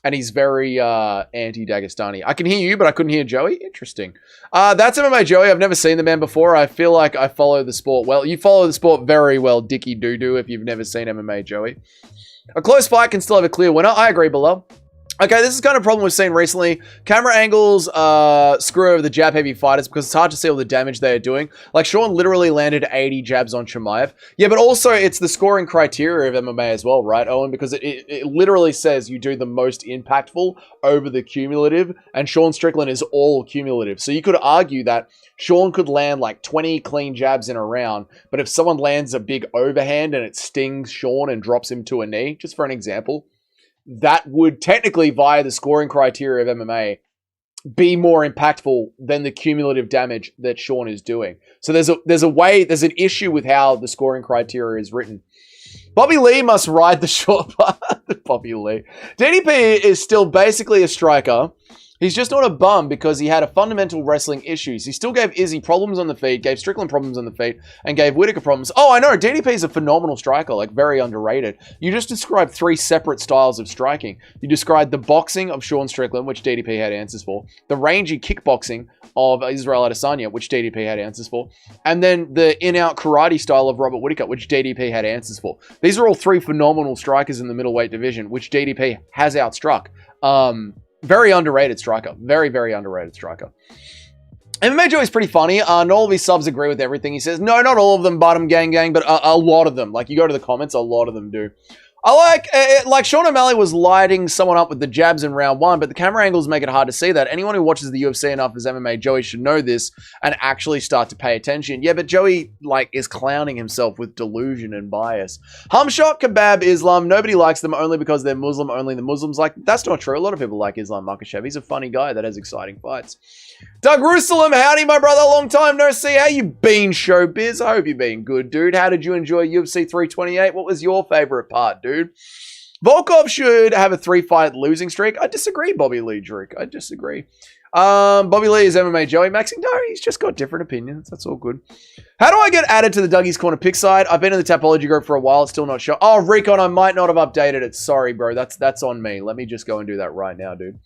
And he's very anti-Dagestani. I can hear you, but I couldn't hear Joey. Interesting. That's MMA Joey. I've never seen the man before. I feel like I follow the sport well. You follow the sport very well, Dicky Doo-Doo, if you've never seen MMA Joey. A close fight can still have a clear winner. I agree, below. Okay, this is kind of a problem we've seen recently. Camera angles screw over the jab-heavy fighters because it's hard to see all the damage they are doing. Like, Sean literally landed 80 jabs on Chimaev. Yeah, but also it's the scoring criteria of MMA as well, right, Owen? Because it literally says you do the most impactful over the cumulative, and Sean Strickland is all cumulative. So you could argue that Sean could land like 20 clean jabs in a round, but if someone lands a big overhand and it stings Sean and drops him to a knee, just for an example, that would technically, via the scoring criteria of MMA, be more impactful than the cumulative damage that Sean is doing. So there's an issue with how the scoring criteria is written. Bobby Lee must ride the short path. Bobby Lee. DDP is still basically a striker. He's just not a bum because he had a fundamental wrestling issues. He still gave Izzy problems on the feet, gave Strickland problems on the feet, and gave Whittaker problems. Oh, I know. DDP is a phenomenal striker, like very underrated. You just described 3 separate styles of striking. You described the boxing of Sean Strickland, which DDP had answers for, the rangy kickboxing of Israel Adesanya, which DDP had answers for, and then the in-out karate style of Robert Whittaker, which DDP had answers for. These are all 3 phenomenal strikers in the middleweight division, which DDP has outstruck. Very underrated striker. Very, very underrated striker. MMA Joe is pretty funny. Not all of his subs agree with everything he says. No, not all of them, bottom gang, but a lot of them. Like, you go to the comments, a lot of them do. I like Sean O'Malley was lighting someone up with the jabs in round 1, but the camera angles make it hard to see that. Anyone who watches the UFC enough as MMA Joey should know this and actually start to pay attention. Yeah, but Joey, like, is clowning himself with delusion and bias. Humshot, Kebab, Islam, nobody likes them only because they're Muslim, only the Muslims like. That's not true. A lot of people like Islam Makhachev. He's a funny guy that has exciting fights. Doug Rusalem, howdy, my brother. Long time no see. How you been, Showbiz? I hope you've been good, dude. How did you enjoy UFC 328? What was your favorite part, dude? Volkov should have a 3-fight losing streak. I disagree, Bobby Lee Drake. I disagree. Bobby Lee is MMA Joey Maxing. No, he's just got different opinions. That's all good. How do I get added to the Dougie's Corner pick side? I've been in the Tapology group for a while. It's still not sure. Oh, Recon, I might not have updated it. Sorry, bro. That's on me. Let me just go and do that right now, dude.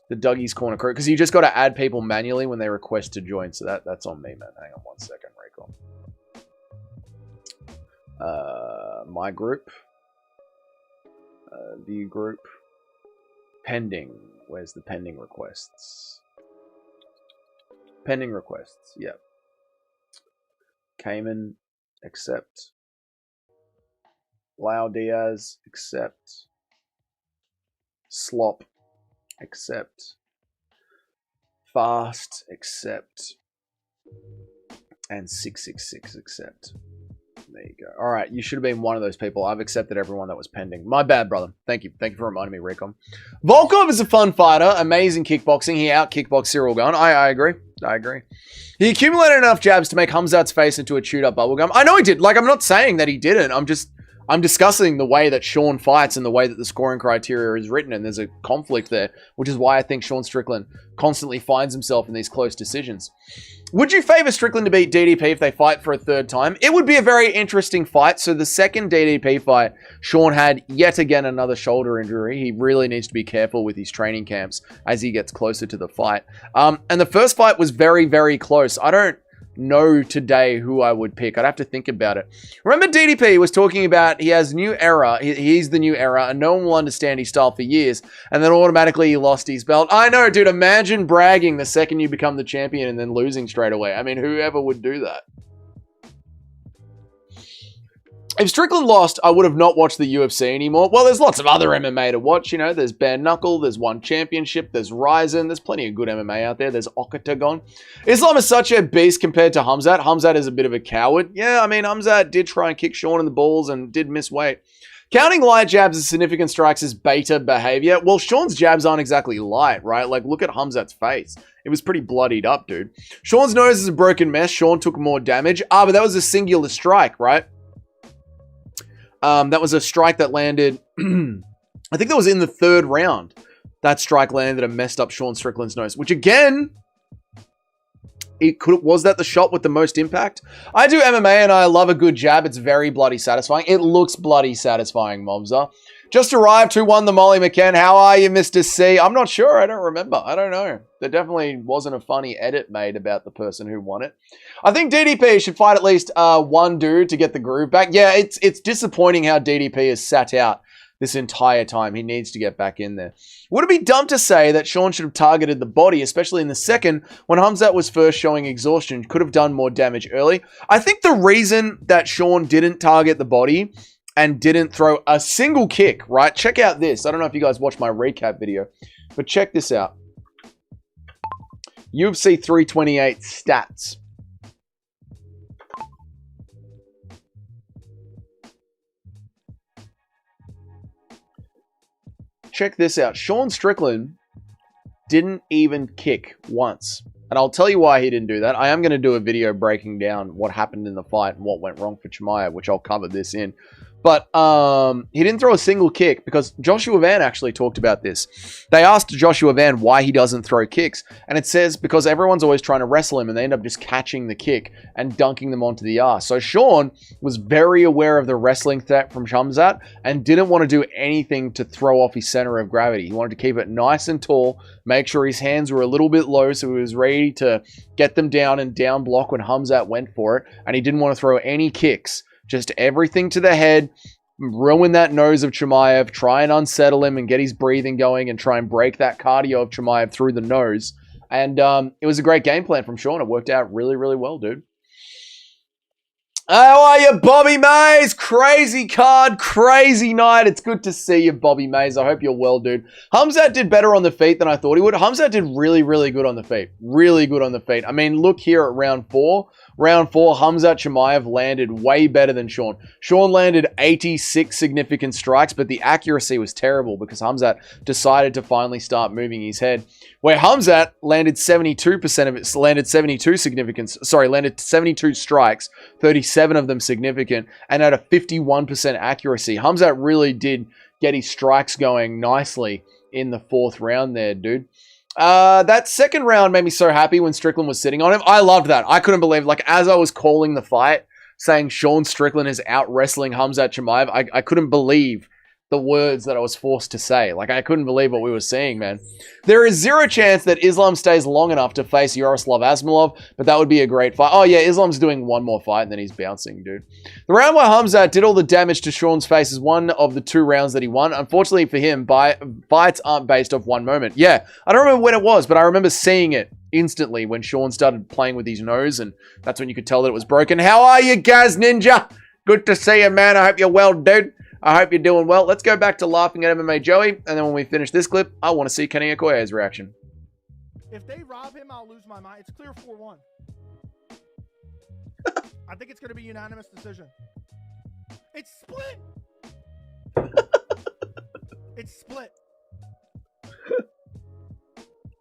The Dougie's Corner crew. Because you just got to add people manually when they request to join. So that's on me, man. Hang on 1 second, Recon. My group. View group. Pending. Where's the pending requests? Pending requests. Yep. Cayman. Accept. Lau Diaz. Accept. Slop. Accept. Fast. Accept. And 666 accept. There you go. All right, you should have been one of those people. I've accepted everyone that was pending. My bad, brother. Thank you. Thank you for reminding me, Recon. Volkov is a fun fighter. Amazing kickboxing. He out-kickboxed Cyril Gunn. I agree. I agree. He accumulated enough jabs to make Hamzat's face into a chewed-up bubblegum. I know he did. Like, I'm not saying that he didn't. I'm discussing the way that Sean fights and the way that the scoring criteria is written, and there's a conflict there, which is why I think Sean Strickland constantly finds himself in these close decisions. Would you favor Strickland to beat DDP if they fight for a 3rd time? It would be a very interesting fight. So the second DDP fight, Sean had yet again another shoulder injury. He really needs to be careful with his training camps as he gets closer to the fight. And the first fight was very, very close. I don't know today who I would pick. I'd have to think about it. Remember DDP was talking about he has new era. He's the new era and no one will understand his style for years. And then automatically he lost his belt. I know, dude. Imagine bragging the second you become the champion and then losing straight away. I mean, whoever would do that? If Strickland lost, I would have not watched the UFC anymore. Well, there's lots of other MMA to watch, you know. There's Bare Knuckle, there's One Championship, there's Ryzen, there's plenty of good MMA out there. There's Octagon. Islam is such a beast compared to Hamzat. Hamzat is a bit of a coward. Yeah, I mean, Hamzat did try and kick Sean in the balls and did miss weight. Counting light jabs as significant strikes is beta behavior. Well, Sean's jabs aren't exactly light, right? Like, look at Hamzat's face. It was pretty bloodied up, dude. Sean's nose is a broken mess. Sean took more damage. But that was a singular strike, right? That was a strike that landed, I think that was in the 3rd round. That strike landed and messed up Sean Strickland's nose, which again, was that the shot with the most impact? I do MMA and I love a good jab. It's very bloody satisfying. It looks bloody satisfying, Mobza. Just arrived. Who won the Molly McCann? How are you, Mr. C? I'm not sure. I don't remember. I don't know. There definitely wasn't a funny edit made about the person who won it. I think DDP should fight at least one dude to get the groove back. Yeah, it's disappointing how DDP has sat out this entire time. He needs to get back in there. Would it be dumb to say that Sean should have targeted the body, especially in the second when Hamzat was first showing exhaustion, could have done more damage early? I think the reason that Sean didn't target the body and didn't throw a single kick, right? Check out this. I don't know if you guys watched my recap video, but check this out. UFC 328 stats. Check this out. Sean Strickland didn't even kick once. And I'll tell you why he didn't do that. I am going to do a video breaking down what happened in the fight and what went wrong for Chimaev, which I'll cover this in. But he didn't throw a single kick because Joshua Van actually talked about this. They asked Joshua Van why he doesn't throw kicks. And it says because everyone's always trying to wrestle him and they end up just catching the kick and dunking them onto the ass. So Sean was very aware of the wrestling threat from Khamzat and didn't want to do anything to throw off his center of gravity. He wanted to keep it nice and tall, make sure his hands were a little bit low so he was ready to get them down and down block when Khamzat went for it. And he didn't want to throw any kicks. Just everything to the head, ruin that nose of Chimaev, try and unsettle him and get his breathing going and try and break that cardio of Chimaev through the nose. And it was a great game plan from Sean. It worked out really, really well, dude. How are you, Bobby Mays? Crazy card, crazy night. It's good to see you, Bobby Mays. I hope you're well, dude. Khamzat did better on the feet than I thought he would. Khamzat did really, really good on the feet. Really good on the feet. I mean, look here at round 4. Round 4, Khamzat Chimaev landed way better than Sean. Sean landed 86 significant strikes, but the accuracy was terrible because Khamzat decided to finally start moving his head. Where Khamzat landed 72% of it, landed 72 strikes, 37 of them significant, and at a 51% accuracy. Khamzat really did get his strikes going nicely in the 4th round there, dude. That second round made me so happy when Strickland was sitting on him. I loved that. I couldn't believe, like, as I was calling the fight, saying Sean Strickland is out wrestling Khamzat Chimaev, I couldn't believe the words that I was forced to say. Like, I couldn't believe what we were seeing, man. There is zero chance that Islam stays long enough to face Yaroslav Asmolov, but that would be a great fight. Oh, yeah, Islam's doing one more fight, and then he's bouncing, dude. The round where Khamzat did all the damage to Sean's face is one of the 2 rounds that he won. Unfortunately for him, fights aren't based off one moment. Yeah, I don't remember when it was, but I remember seeing it instantly when Sean started playing with his nose, and that's when you could tell that it was broken. How are you, Gaz Ninja? Good to see you, man. I hope you're well, dude. I hope you're doing well. Let's go back to laughing at MMA Joey, and then when we finish this clip, I want to see Kenny Okoye's reaction. If they rob him, I'll lose my mind. It's clear 4-1. I think it's going to be a unanimous decision. It's split. It's split.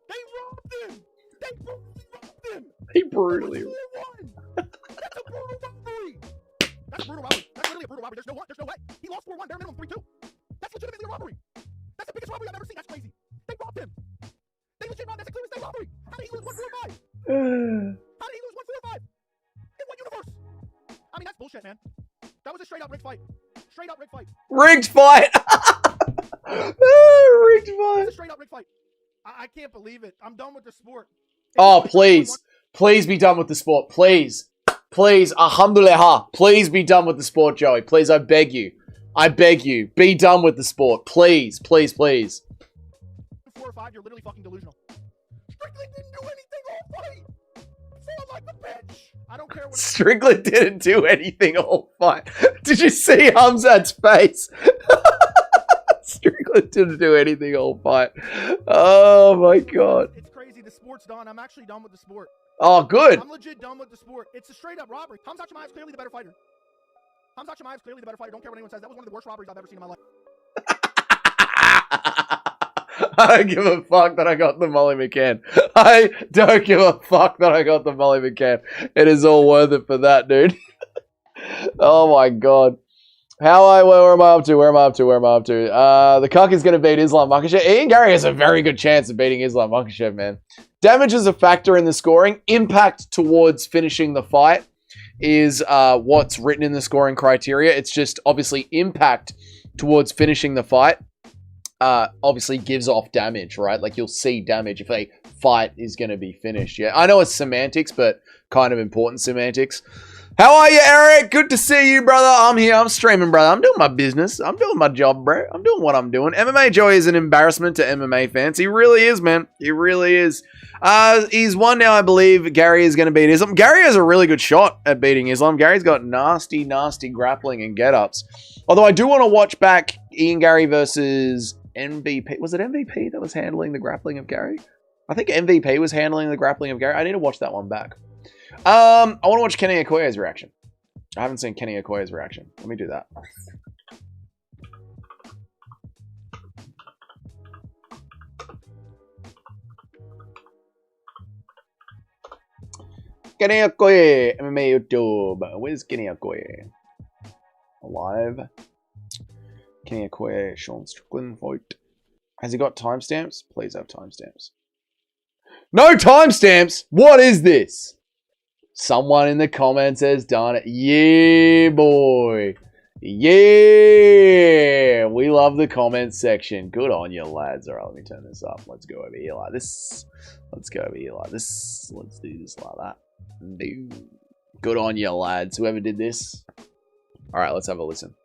They robbed him. They brutally robbed him. He brutally. It was 4-1. That's a brutal robbery. That's a brutal robbery. That's literally a brutal robbery. There's no way. He lost 4-1. Bare minimum 3-2. That's legitimately a robbery. That's the biggest robbery I've ever seen. That's crazy. They robbed him. They legit robbed. That's a clear state robbery. How did he lose 1-4-5? How did he lose 1-4-5? In what universe? I mean, that's bullshit, man. That was a straight up rigged fight. Straight up rigged fight. Rigged fight. Rigged fight. It's a straight up rigged fight. I can't believe it. I'm done with the sport. Oh, please. Please be done with the sport. Please. Please. Alhamdulillah. Please be done with the sport, Joey. Please, I beg you. I beg you. Be done with the sport. Please. Please, please. 4 or 5, you're literally fucking delusional. Strickland didn't do anything all fight. Fought like a bitch. I don't care what. Strickland didn't do anything all fight. Did you see Khamzat's face? Strickland didn't do anything all fight. Oh my god. It's crazy. The sport's done. I'm actually done with the sport. Oh, good. I'm legit done with the sport. It's a straight up robbery. Khamzat Chimaev is clearly the better fighter. Khamzat Chimaev is clearly the better fighter. Don't care what anyone says. That was one of the worst robberies I've ever seen in my life. I don't give a fuck that I got the Molly McCann. I don't give a fuck that I got the Molly McCann. It is all worth it for that, dude. Oh my god. Where am I up to? The cuck is going to beat Islam Makhachev. Ian Gary has a very good chance of beating Islam Makhachev, man. Damage is a factor in the scoring. Impact towards finishing the fight is what's written in the scoring criteria. It's just obviously impact towards finishing the fight obviously gives off damage, right? Like you'll see damage if a fight is going to be finished. Yeah, I know it's semantics, but kind of important semantics. How are you, Eric? Good to see you, brother. I'm here. I'm streaming, brother. I'm doing my business. I'm doing my job, bro. I'm doing what I'm doing. MMA Joey is an embarrassment to MMA fans. He really is, man. He really is. He's won now, I believe. Gary is going to beat Islam. Gary has a really good shot at beating Islam. Gary's got nasty, nasty grappling and get-ups. Although I do want to watch back Ian Gary versus MVP. Was it MVP that was handling the grappling of Gary? I think MVP was handling the grappling of Gary. I need to watch that one back. I want to watch Kenny Okoye's reaction. I haven't seen Kenny Okoye's reaction. Let me do that. Kenny Okoye, MMA YouTube. Where's Kenny Okoye? Alive. Kenny Okoye, Sean Strickland fight. Has he got timestamps? Please have timestamps. No timestamps? What is this? Someone in the comments has done it. Yeah, boy. Yeah. We love the comments section. Good on you, lads. All right, let me turn this up. Let's go over here like this. Let's go over here like this. Let's do this like that. Good on you, lads. Whoever did this. All right, let's have a listen.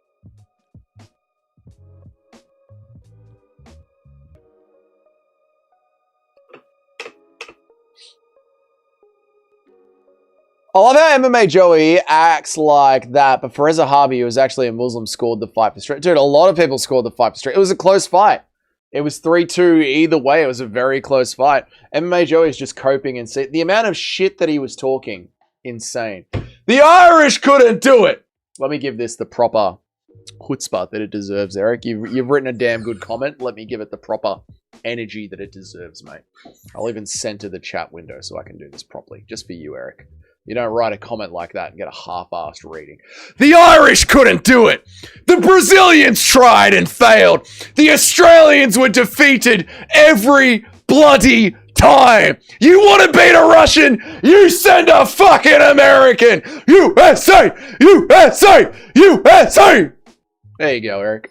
I love how MMA Joey acts like that, but for Harbi, who was actually a Muslim, scored the fight for straight. Dude, a lot of people scored the fight for straight. It was a close fight. It was 3-2 either way. It was a very close fight. MMA Joey is just coping and see the amount of shit that he was talking. Insane. The Irish couldn't do it. Let me give this the proper chutzpah that it deserves, Eric. You've written a damn good comment. Let me give it the proper energy that it deserves, mate. I'll even center the chat window so I can do this properly. Just for you, Eric. You don't write a comment like that and get a half-assed reading. The Irish couldn't do it. The Brazilians tried and failed. The Australians were defeated every bloody time. You want to beat a Russian? You send a fucking American. USA! USA! USA! There you go, Eric.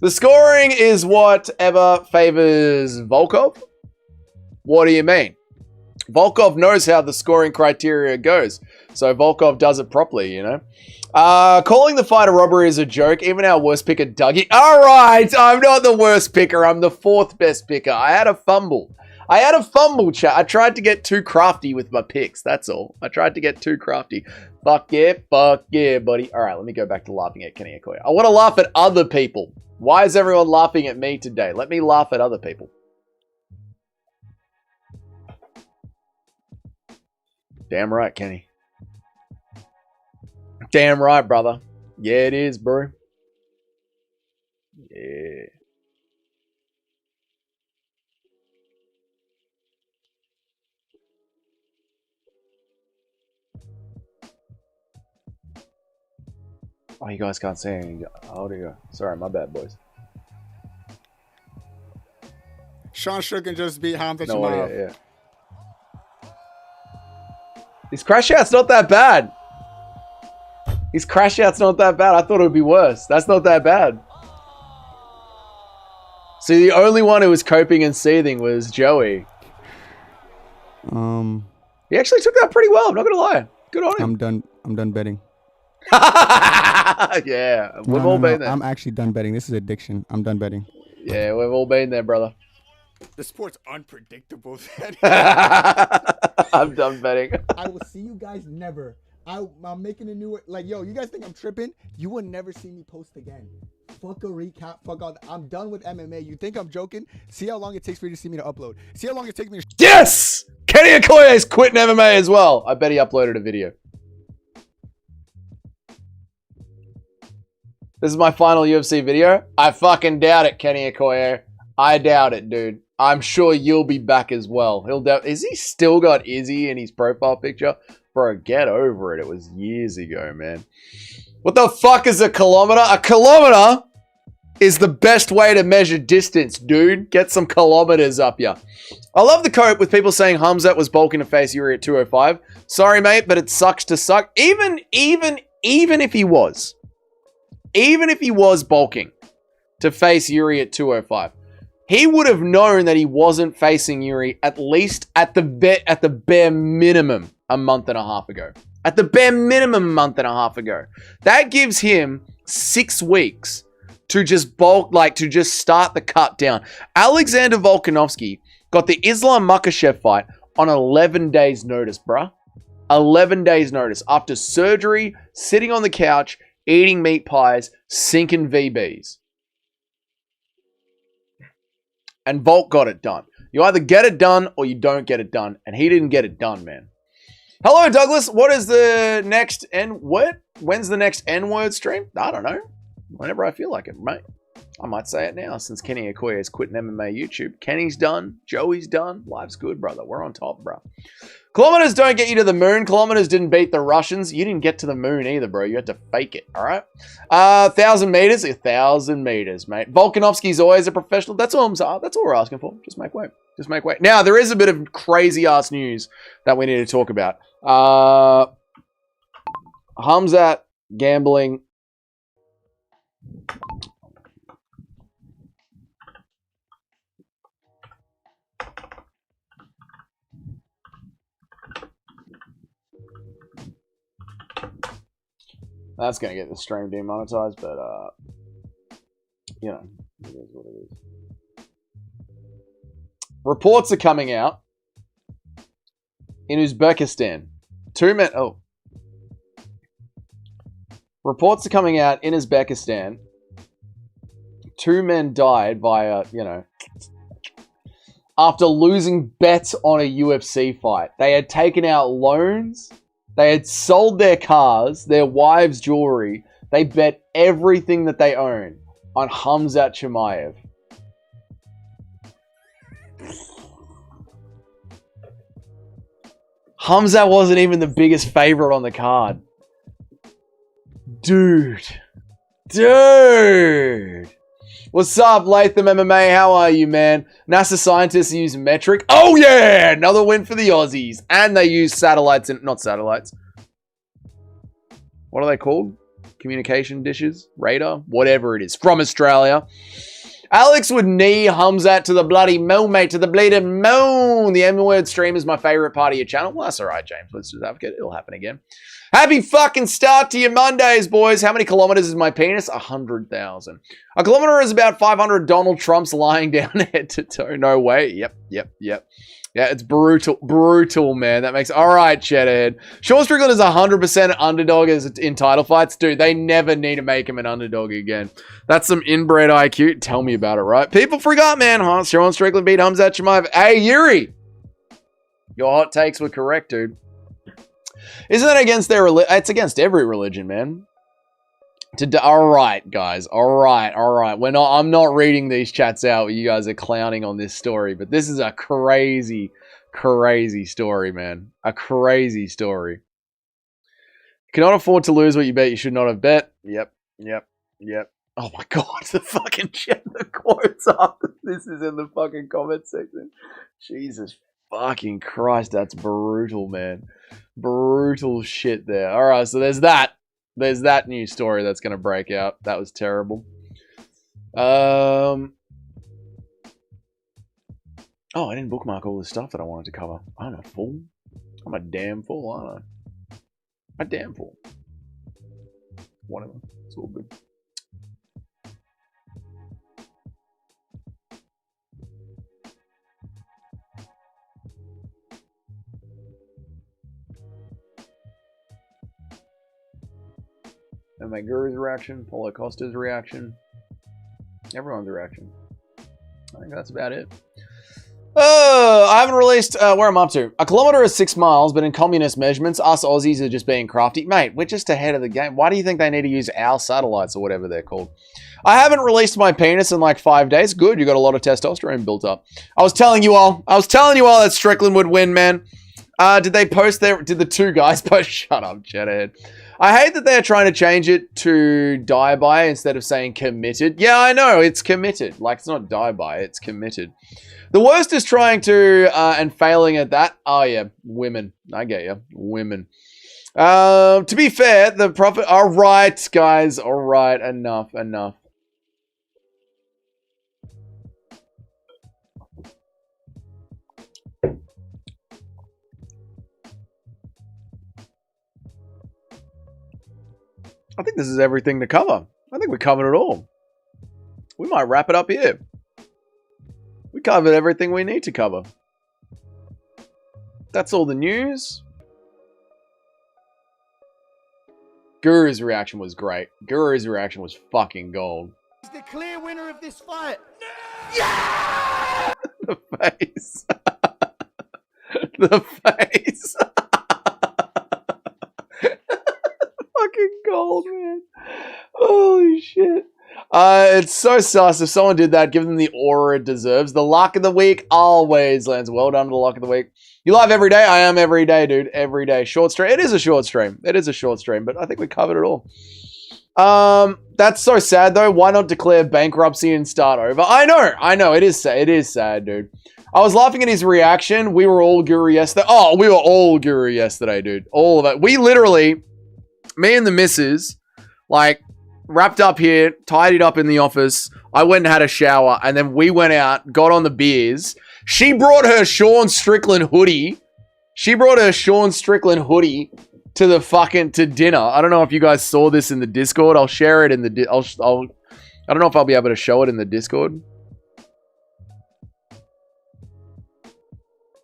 The scoring is whatever favors Volkov. What do you mean? Volkov knows how the scoring criteria goes. So Volkov does it properly, you know. Calling the fight a robbery is a joke. Even our worst picker, Dougie. All right, I'm not the worst picker. I'm the 4th best picker. I had a fumble. Chat. I tried to get too crafty with my picks. That's all. I tried to get too crafty. Fuck yeah, buddy. All right, let me go back to laughing at Kenny Okoye. I want to laugh at other people. Why is everyone laughing at me today? Let me laugh at other people. Damn right, Kenny. Damn right, brother. Yeah, it is, bro. Yeah. Oh, you guys can't see anything. How do you? Sorry, my bad, boys. Sean Strickland just beat Hamza No Chimaev. idea, yeah. His crash out's not that bad. His crash out's not that bad. I thought it would be worse. That's not that bad. See, the only one who was coping and seething was Joey. He actually took that pretty well. I'm not gonna lie. Good on him. I'm done betting. Yeah, we've all been there. I'm actually done betting. This is addiction. I'm done betting. Yeah, we've all been there, brother. The sport's unpredictable. I'm done betting. I will see you guys never. I'm making a new, like, yo, you guys think I'm tripping? You will never see me post again. Fuck a recap. Fuck all that. I'm done with MMA. You think I'm joking? See how long it takes for you to see me to upload. See how long it takes me to... Yes! Kenny Okoye is quitting MMA as well. I bet he uploaded a video. This is my final UFC video. I fucking doubt it, Kenny Okoye. I doubt it, dude. I'm sure you'll be back as well. Is he still got Izzy in his profile picture? Bro, get over it. It was years ago, man. What the fuck is a kilometer? A kilometer is the best way to measure distance, dude. Get some kilometers up ya. I love the cope with people saying Hamzat was bulking to face Yuri at 205. Sorry, mate, but it sucks to suck. Even if he was. Even if he was bulking to face Yuri at 205. He would have known that he wasn't facing Yuri at least at the bare minimum a month and a half ago. At the bare minimum a month and a half ago. That gives him 6 weeks to just to just start the cut down. Alexander Volkanovski got the Islam Makhachev fight on 11 days notice, bruh. 11 days notice. After surgery, sitting on the couch, eating meat pies, sinking VBs. And Volk got it done. You either get it done or you don't get it done. And he didn't get it done, man. Hello, Douglas. What is the next When's the next N-word stream? I don't know. Whenever I feel like it, mate. I might say it now since Kenny Okoye has quit MMA YouTube. Kenny's done. Joey's done. Life's good, brother. We're on top, bro. Kilometers don't get you to the moon. Kilometers didn't beat the Russians. You didn't get to the moon either, bro. You had to fake it, all right? 1,000 meters. 1,000 meters, mate. Volkanovski's always a professional. That's all we're asking for. Just make way. Just make way. Now, there is a bit of crazy-ass news that we need to talk about. Hamzat gambling. That's going to get the stream demonetized, but, you know, it is what it is. Reports are coming out in Uzbekistan. Reports are coming out in Uzbekistan. 2 men died via, you know, after losing bets on a UFC fight. They had taken out loans. They had sold their cars, their wives' jewelry. They bet everything that they own on Hamzat Chimaev. Hamzat wasn't even the biggest favorite on the card. Dude. What's up, Latham MMA? How are you, man? NASA scientists use metric. Oh, yeah! Another win for the Aussies. And they use satellites and... Not satellites. What are they called? Communication dishes? Radar? Whatever it is. From Australia. Alex would knee Hamzat to the bloody moon, mate. To the bleeding moon. The M-word stream is my favorite part of your channel. Well, that's all right, James. Let's just advocate. It'll happen again. Happy fucking start to your Mondays, boys. How many kilometers is my penis? 100,000. A kilometer is about 500 Donald Trumps lying down head to toe. No way. Yep. Yeah, it's brutal, man. That makes... All right, Cheddarhead. Sean Strickland is 100% underdog in title fights. Dude, they never need to make him an underdog again. That's some inbred IQ. Tell me about it, right? People forgot, man. Huh? Sean Strickland beat Hamzat Chimaev. Hey, Yuri. Your hot takes were correct, dude. Isn't that against their religion? It's against every religion, man. All right, guys. All right. I'm not reading these chats out. You guys are clowning on this story, but this is a crazy story, man. A crazy story. Cannot afford to lose what you bet. You should not have bet. Yep. Oh my god, the fucking chat, the quotes after this is in the fucking comment section. Jesus fucking Christ, that's brutal, man. Brutal shit there. All right, so there's that. There's that new story that's going to break out. That was terrible. Oh, I didn't bookmark all the stuff that I wanted to cover. I'm a fool. I'm a damn fool, aren't I? A damn fool. Whatever. It's all good. And my Guru's reaction, Paulo Costa's reaction, everyone's reaction. I think that's about it. I haven't released where I'm up to. A kilometer is 6 miles, but in communist measurements, us Aussies are just being crafty. Mate, we're just ahead of the game. Why do you think they need to use our satellites or whatever they're called? I haven't released my penis in like 5 days. Good, you got a lot of testosterone built up. I was telling you all that Strickland would win, man. Did the 2 guys post? Shut up, Cheddarhead. I hate that they're trying to change it to die by instead of saying committed. Yeah, I know, it's committed. Like, it's not die by, it's committed. The worst is trying to, and failing at that. Oh, yeah, women. I get you. Women. To be fair, the prophet... All right, guys. All right, enough. I think this is everything to cover. I think we covered it all. We might wrap it up here. We covered everything we need to cover. That's all the news. Guru's reaction was great. Guru's reaction was fucking gold. He's the clear winner of this fight. Yeah! The face. The face. Fucking gold, man. Holy shit. It's so sus. If someone did that, give them the aura it deserves. The luck of the week always lands. Well done to the luck of the week. You live every day? I am every day, dude. Every day. Short stream. It is a short stream. It is a short stream, but I think we covered it all. That's so sad, though. Why not declare bankruptcy and start over? I know. It is sad. It is sad, dude. I was laughing at his reaction. We were all guru yesterday. Oh, we were all guru yesterday, dude. All of it. We literally, me and the missus, like, wrapped up here, tidied up in the office. I went and had a shower, and then we went out, got on the beers. She brought her Sean Strickland hoodie. To the fucking, to dinner. I don't know if you guys saw this in the Discord. I'll share it in the, I don't know if I'll be able to show it in the Discord.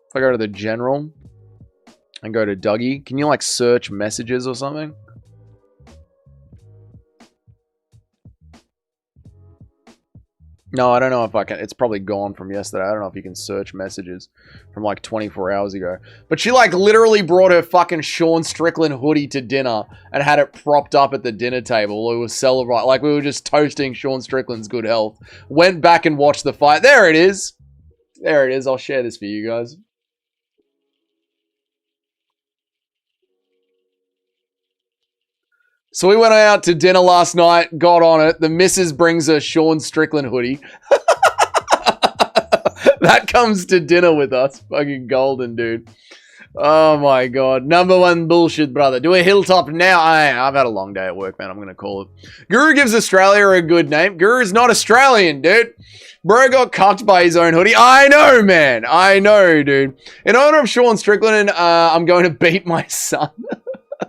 If I go to the general and go to Dougie, can you like search messages or something? No, I don't know if I can. It's probably gone from yesterday. I don't know if you can search messages from like 24 hours ago. But she like literally brought her fucking Sean Strickland hoodie to dinner and had it propped up at the dinner table. We were celebrating, like we were just toasting Sean Strickland's good health. Went back and watched the fight. There it is. There it is. I'll share this for you guys. So we went out to dinner last night, got on it. The missus brings a Sean Strickland hoodie. That comes to dinner with us. Fucking golden, dude. Oh my god. Number one bullshit, brother. Do a hilltop now. I've had a long day at work, man. I'm going to call it. Guru gives Australia a good name. Guru's not Australian, dude. Bro got cucked by his own hoodie. I know, man. I know, dude. In honor of Sean Strickland, I'm going to beat my son.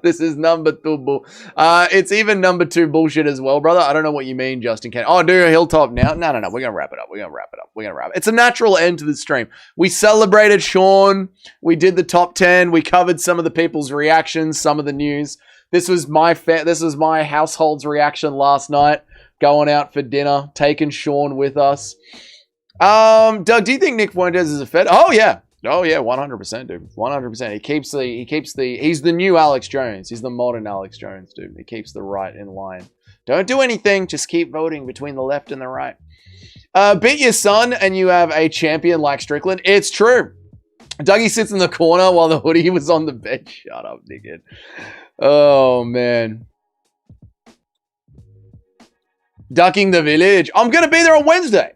This is number 2 it's even number 2 bullshit as well, brother. I don't know what you mean, Justin Kane. Oh, do a hilltop now? No. We're going to wrap it up. We're going to wrap it. It's a natural end to the stream. We celebrated Sean. We did the top 10. We covered some of the people's reactions, some of the news. This was my household's reaction last night. Going out for dinner, taking Sean with us. Doug, do you think Nick Fuentes is a Fed? Oh, yeah. Oh yeah, 100%, dude. 100%. He's the new Alex Jones. He's the modern Alex Jones, dude. He keeps the right in line. Don't do anything. Just keep voting between the left and the right. Beat your son and you have a champion like Strickland. It's true. Dougie sits in the corner while the hoodie was on the bed. Shut up, dickhead. Oh, man. Ducking the village. I'm going to be there on Wednesday.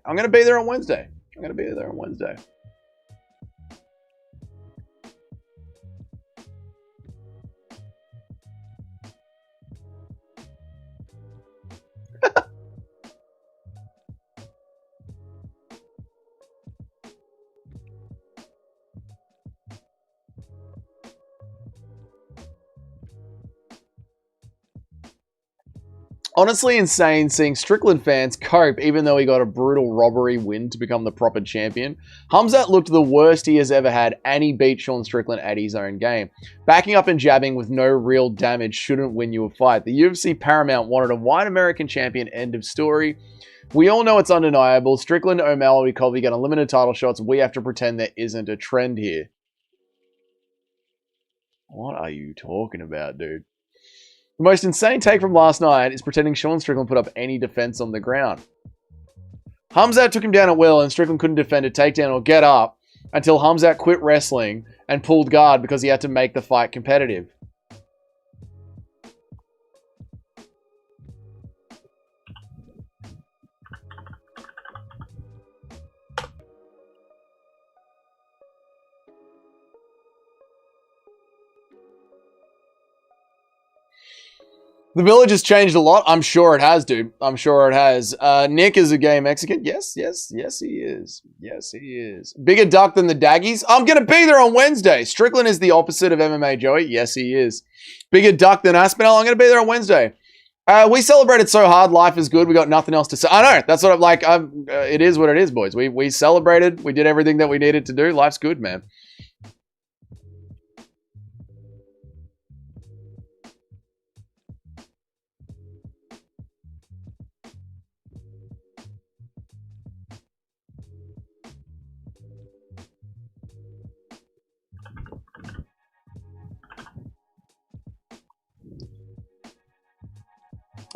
Honestly insane seeing Strickland fans cope even though he got a brutal robbery win to become the proper champion. Hamzat looked the worst he has ever had and he beat Sean Strickland at his own game. Backing up and jabbing with no real damage shouldn't win you a fight. The UFC Paramount wanted a white American champion, end of story. We all know it's undeniable. Strickland, O'Malley, Colby get unlimited title shots. We have to pretend there isn't a trend here. What are you talking about, dude? The most insane take from last night is pretending Sean Strickland put up any defense on the ground. Hamzat took him down at will and Strickland couldn't defend a takedown or get up until Hamzat quit wrestling and pulled guard because he had to make the fight competitive. The village has changed a lot. I'm sure it has, dude. I'm sure it has. Nick is a gay Mexican. Yes, he is. Yes, he is. Bigger duck than the Daggies. I'm going to be there on Wednesday. Strickland is the opposite of MMA Joey. Yes, he is. Bigger duck than Aspinall. I'm going to be there on Wednesday. We celebrated so hard. Life is good. We got nothing else to say. I know. That's what I'm like. It is what it is, boys. We celebrated. We did everything that we needed to do. Life's good, man.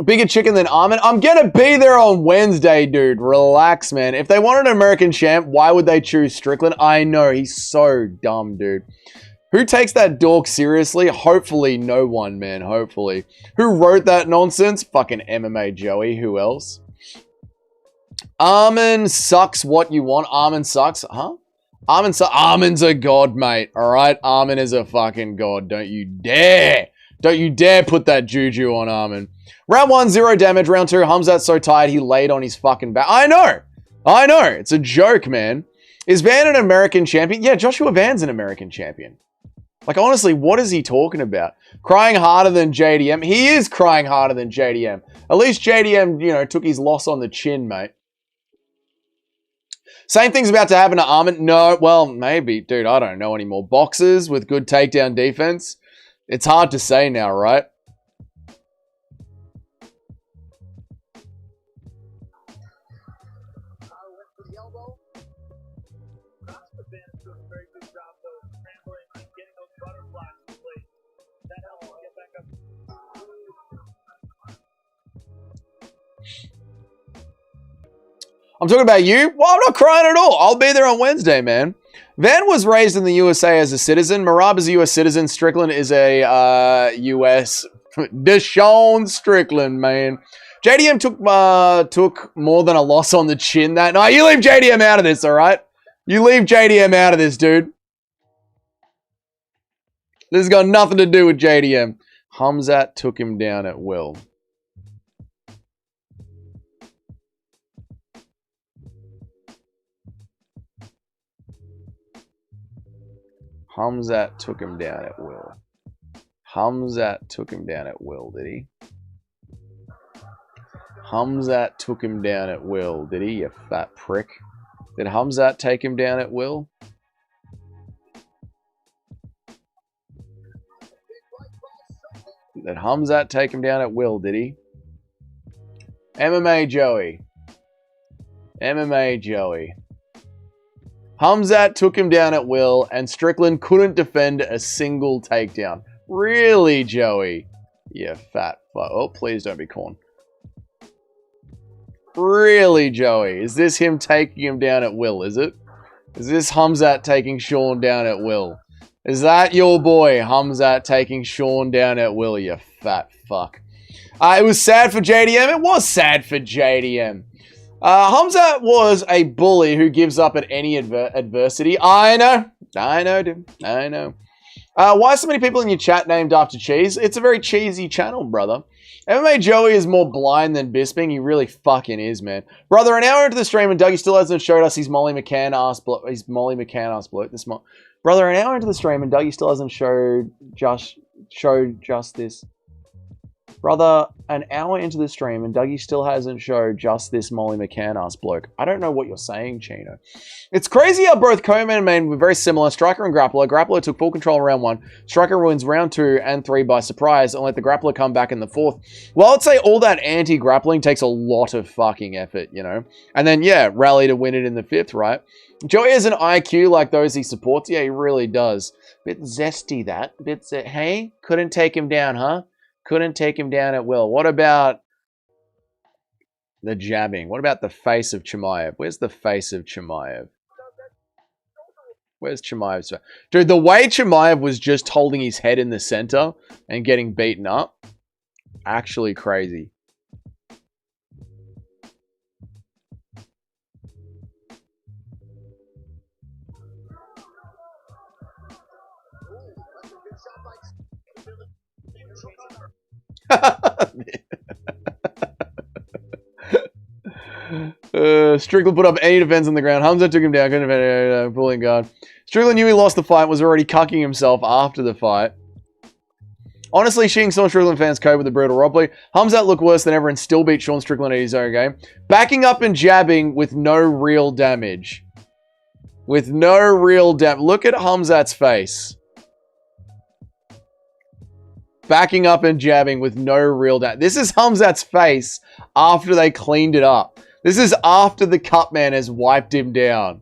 Bigger chicken than Armin. I'm gonna be there on Wednesday, dude. Relax, man. If they wanted an American champ, why would they choose Strickland? I know, he's so dumb, dude. Who takes that dork seriously? Hopefully no one, man. Hopefully. Who wrote that nonsense? Fucking MMA Joey. Who else? Armin sucks what you want. Armin sucks. Huh? Armin's a god, mate. Alright? Armin is a fucking god. Don't you dare. Don't you dare put that juju on Armin. Round 1, 0 damage. Round 2, Hamzat's so tired he laid on his fucking back. I know. It's a joke, man. Is Van an American champion? Yeah, Joshua Van's an American champion. Like, honestly, what is he talking about? Crying harder than JDM? He is crying harder than JDM. At least JDM, you know, took his loss on the chin, mate. Same thing's about to happen to Armin. No, well, maybe. Dude, I don't know anymore. Boxers with good takedown defense. It's hard to say now, right? I'm talking about you? Well, I'm not crying at all. I'll be there on Wednesday, man. Van was raised in the USA as a citizen. Marab is a US citizen. Strickland is a US... Deshaun Strickland, man. JDM took more than a loss on the chin that night. You leave JDM out of this, all right? You leave JDM out of this, dude. This has got nothing to do with JDM. Hamzat took him down at will. Hamzat took him down at will. Hamzat took him down at will, did he? Hamzat took him down at will, did he, you fat prick? Did Hamzat take him down at will? Did Hamzat take him down at will, did he? MMA Joey. MMA Joey. Hamzat took him down at will, and Strickland couldn't defend a single takedown. Really, Joey? You fat fuck. Oh, please don't be corn. Really, Joey? Is this him taking him down at will, is it? Is this Hamzat taking Sean down at will? Is that your boy, Hamzat, taking Sean down at will, you fat fuck? It was sad for JDM. It was sad for JDM. Hamzat was a bully who gives up at any adversity. I know, dude. I know. Why are so many people in your chat named after cheese? It's a very cheesy channel, brother. MMA Joey is more blind than Bisping. He really fucking is, man. Brother, an hour into the stream and Dougie still hasn't showed us his Molly McCann ass bloke. Brother, an hour into the stream and Dougie still hasn't showed just this. Brother, an hour into the stream and Dougie still hasn't showed just this Molly McCann ass bloke. I don't know what you're saying, Chino. It's crazy how both co-main and main were very similar. Striker and Grappler. Grappler took full control in round 1. Striker wins round 2 and 3 by surprise and let the Grappler come back in the 4th. Well, I'd say all that anti-grappling takes a lot of fucking effort, you know? And then, yeah, rally to win it in the 5th, right? Joey has an IQ like those he supports. Yeah, he really does. Bit zesty, that. Hey, couldn't take him down, huh? Couldn't take him down at will. What about the jabbing? What about the face of Chimaev? Where's the face of Chimaev? Where's Chimaev's face? Dude, the way Chimaev was just holding his head in the center and getting beaten up, actually crazy. Strickland put up 8 defense on the ground. Hamzat took him down. Couldn't defend, pulling guard. Strickland knew he lost the fight. Was already cucking himself after the fight. Honestly, seeing Sean Strickland fans cope with the brutal roleplay. Hamzat looked worse than ever and still beat Sean Strickland at his own game. Backing up and jabbing with no real damage. With no real damage. Look at Hamzat's face. Backing up and jabbing with no real damage. This is Hamzat's face after they cleaned it up. This is after the cut man has wiped him down.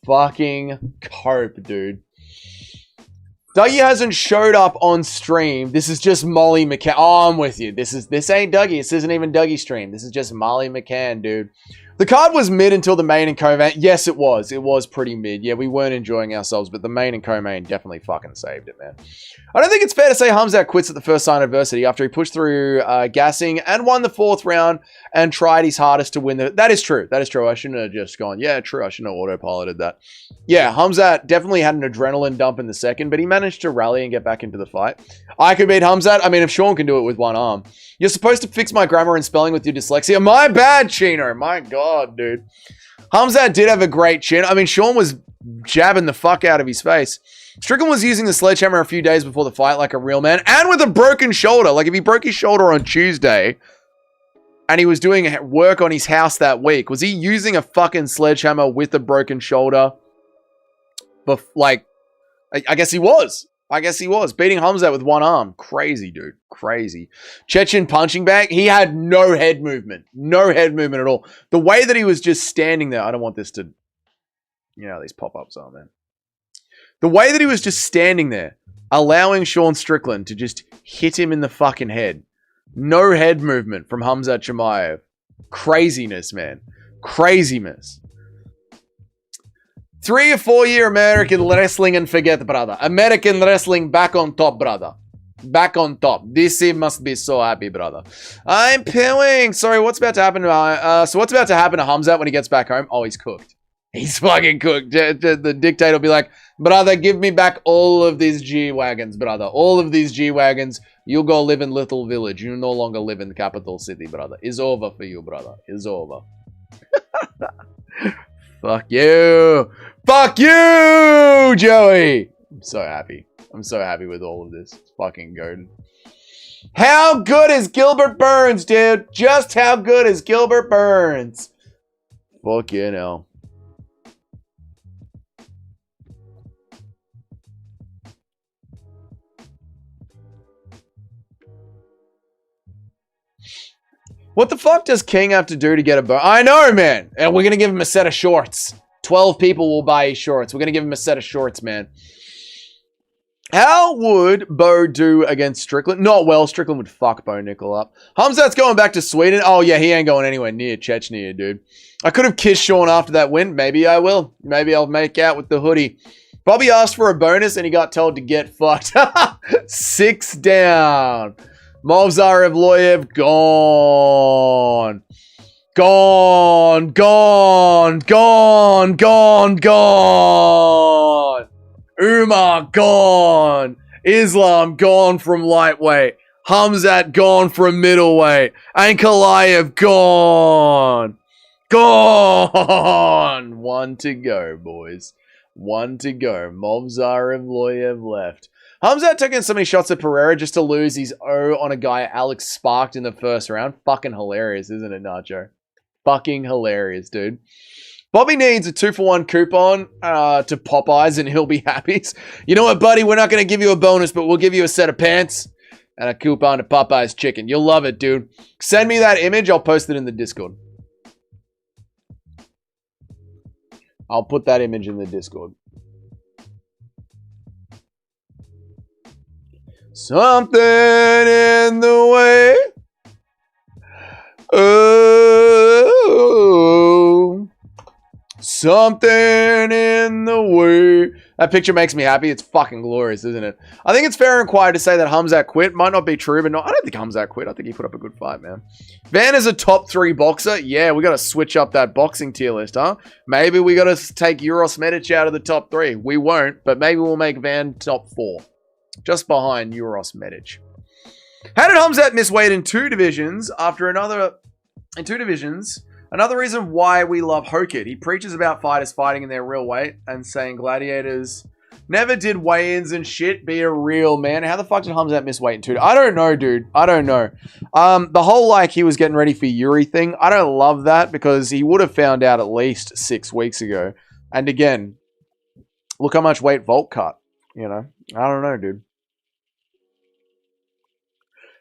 Fucking cope, dude. Dougie hasn't showed up on stream. This is just Molly McCann. Oh, I'm with you. This ain't Dougie. This isn't even Dougie stream. This is just Molly McCann, dude. The card was mid until the main and co-main. Yes, it was. It was pretty mid. Yeah, we weren't enjoying ourselves, but the main and co-main definitely fucking saved it, man. I don't think it's fair to say Hamzat quits at the first sign of adversity after he pushed through gassing and won the 4th round and tried his hardest to win the... That is true. That is true. I shouldn't have just gone, yeah, true. I shouldn't have autopiloted that. Yeah, Hamzat definitely had an adrenaline dump in the second, but he managed to rally and get back into the fight. I could beat Hamzat. I mean, if Sean can do it with one arm. You're supposed to fix my grammar and spelling with your dyslexia. My bad, Chino. My God, dude. Hamzat did have a great chin. I mean, Sean was jabbing the fuck out of his face. Strickland was using the sledgehammer a few days before the fight like a real man and with a broken shoulder. Like, if he broke his shoulder on Tuesday and he was doing work on his house that week, was he using a fucking sledgehammer with a broken shoulder? But, like, I guess he was. I guess he was. Beating Hamzat with one arm. Crazy, dude. Crazy. Chechen punching bag. He had no head movement. No head movement at all. The way that he was just standing there. I don't want this to... You know how these pop-ups are, man. The way that he was just standing there, allowing Sean Strickland to just hit him in the fucking head. No head movement from Hamzat Chimaev. Craziness, man. Craziness. 3 or 4 year American wrestling and forget, brother. American wrestling back on top, brother. Back on top. DC must be so happy, brother. I'm peeling. Sorry, what's about to happen to so what's about to happen to Hamzat when he gets back home? Oh, he's cooked. He's fucking cooked. The dictator will be like, brother, give me back all of these G-Wagons, brother. All of these G-Wagons. You go live in Little Village. You no longer live in the capital city, brother. It's over for you, brother. It's over. Fuck you. Fuck you, Joey. I'm so happy. I'm so happy with all of this. It's fucking good. How good is Gilbert Burns, dude? Just how good is Gilbert Burns? Fucking hell. What the fuck does King have to do to get a bow? I know, man. And we're going to give him a set of shorts. 12 people will buy his shorts. We're going to give him a set of shorts, man. How would Bo do against Strickland? Not well. Strickland would fuck Bo Nickel up. Hamzat's going back to Sweden. Oh, yeah, he ain't going anywhere near Chechnya, dude. I could have kissed Sean after that win. Maybe I will. Maybe I'll make out with the hoodie. Bobby asked for a bonus and he got told to get fucked. 6 down. Movzar Evloyev gone. Gone. Gone. Gone. Gone. Gone. Umar gone. Islam gone from lightweight. Hamzat gone from middleweight. Ankalaev gone. Gone. 1 to go, boys. 1 to go. Movzar Evloyev left. Hamzat took in so many shots at Pereira just to lose his O on a guy Alex sparked in the first round. Fucking hilarious, isn't it, Nacho? Fucking hilarious, dude. Bobby needs a 2-for-1 coupon to Popeyes and he'll be happy. You know what, buddy? We're not going to give you a bonus, but we'll give you a set of pants and a coupon to Popeyes chicken. You'll love it, dude. Send me that image. I'll post it in the Discord. I'll put that image in the Discord. Something in the way. Oh. Something in the way. That picture makes me happy. It's fucking glorious, isn't it? I think it's fair and quiet to say that Hamzat quit. Might not be true, but no, I don't think Hamzat quit. I think he put up a good fight, man. Van is a top 3 boxer. Yeah, we got to switch up that boxing tier list, huh? Maybe we got to take Uros Medic out of the top 3. We won't, but maybe we'll make Van top 4. Just behind Uros Medic. How did Hamzat miss weight in 2 divisions after another... In 2 divisions... Another reason why we love Hokit. He preaches about fighters fighting in their real weight and saying gladiators never did weigh-ins and shit. Be a real man. How the fuck did Hamzat miss weight in 2? I don't know, dude. I don't know. The whole, like, he was getting ready for Yuri thing, I don't love that because he would have found out at least 6 weeks ago. And again, look how much weight Volt cut, you know? I don't know, dude.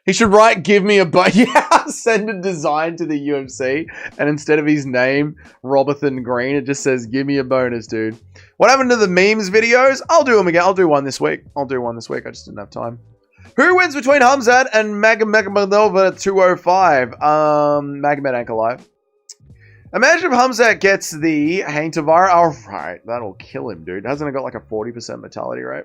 He should write, give me a yeah, send a design to the UFC, and instead of his name, Roberthan Green, it just says, give me a bonus, dude. What happened to the memes videos? I'll do them again. I'll do one this week. I just didn't have time. Who wins between Hamzat and Magomedova 205? Magomed ain't alive. Imagine if Hamzat gets the Haintavar. Alright, that'll kill him, dude. Hasn't it got like a 40% mortality rate?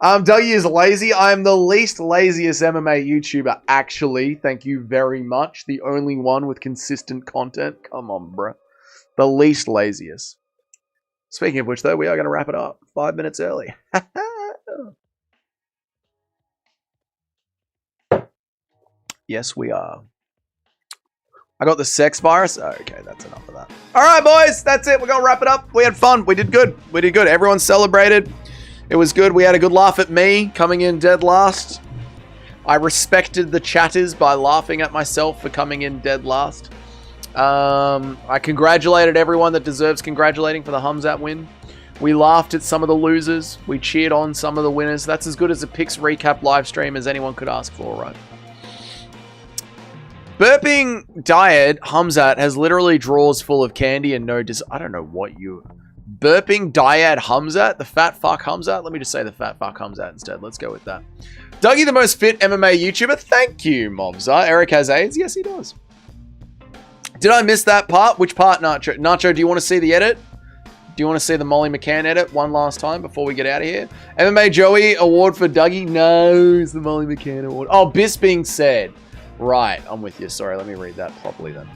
Dougie is lazy. I'm the least laziest MMA YouTuber, actually. Thank you very much. The only one with consistent content. Come on, bro. The least laziest. Speaking of which, though, we are going to wrap it up 5 minutes early. Yes, we are. I got the sex virus. Oh, okay, that's enough of that. All right, boys. That's it. We're going to wrap it up. We had fun. We did good. Everyone celebrated. It was good. We had a good laugh at me coming in dead last. I respected the chatters by laughing at myself for coming in dead last. I congratulated everyone that deserves congratulating for the Hamzat win. We laughed at some of the losers. We cheered on some of the winners. That's as good as a picks recap live stream as anyone could ask for, right? Burping diet Hamzat has literally drawers full of candy and no I don't know what you... Burping Dyad Hamzat? The fat fuck Hamzat? Let me just say the fat fuck Hamzat instead. Let's go with that. Dougie, the most fit MMA YouTuber. Thank you, Mobza. Eric has AIDS. Yes, he does. Did I miss that part? Which part, Nacho? Nacho, do you want to see the edit? Do you want to see the Molly McCann edit one last time before we get out of here? MMA Joey award for Dougie? No, it's the Molly McCann award. Oh, this being said. Right, I'm with you. Sorry, let me read that properly then.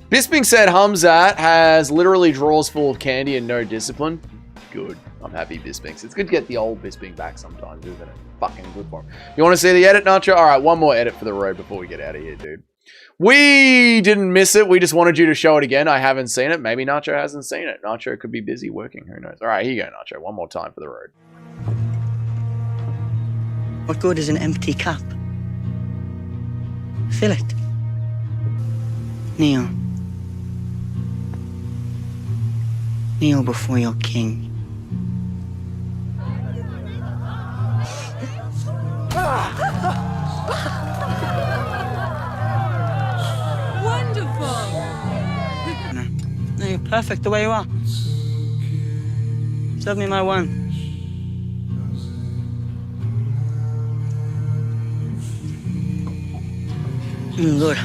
This being said, Hamzat has literally drawers full of candy and no discipline. Good. I'm happy Bisping's. It's good to get the old Bisping back sometimes, isn't it? Fucking good for him. You want to see the edit, Nacho? All right, one more edit for the road before we get out of here, dude. We didn't miss it. We just wanted you to show it again. I haven't seen it. Maybe Nacho hasn't seen it. Nacho could be busy working. Who knows? All right, here you go, Nacho. One more time for the road. What good is an empty cup? Fill it. Kneel. Kneel before your king. Wonderful. No, you're perfect the way you are. Serve me my one. Good.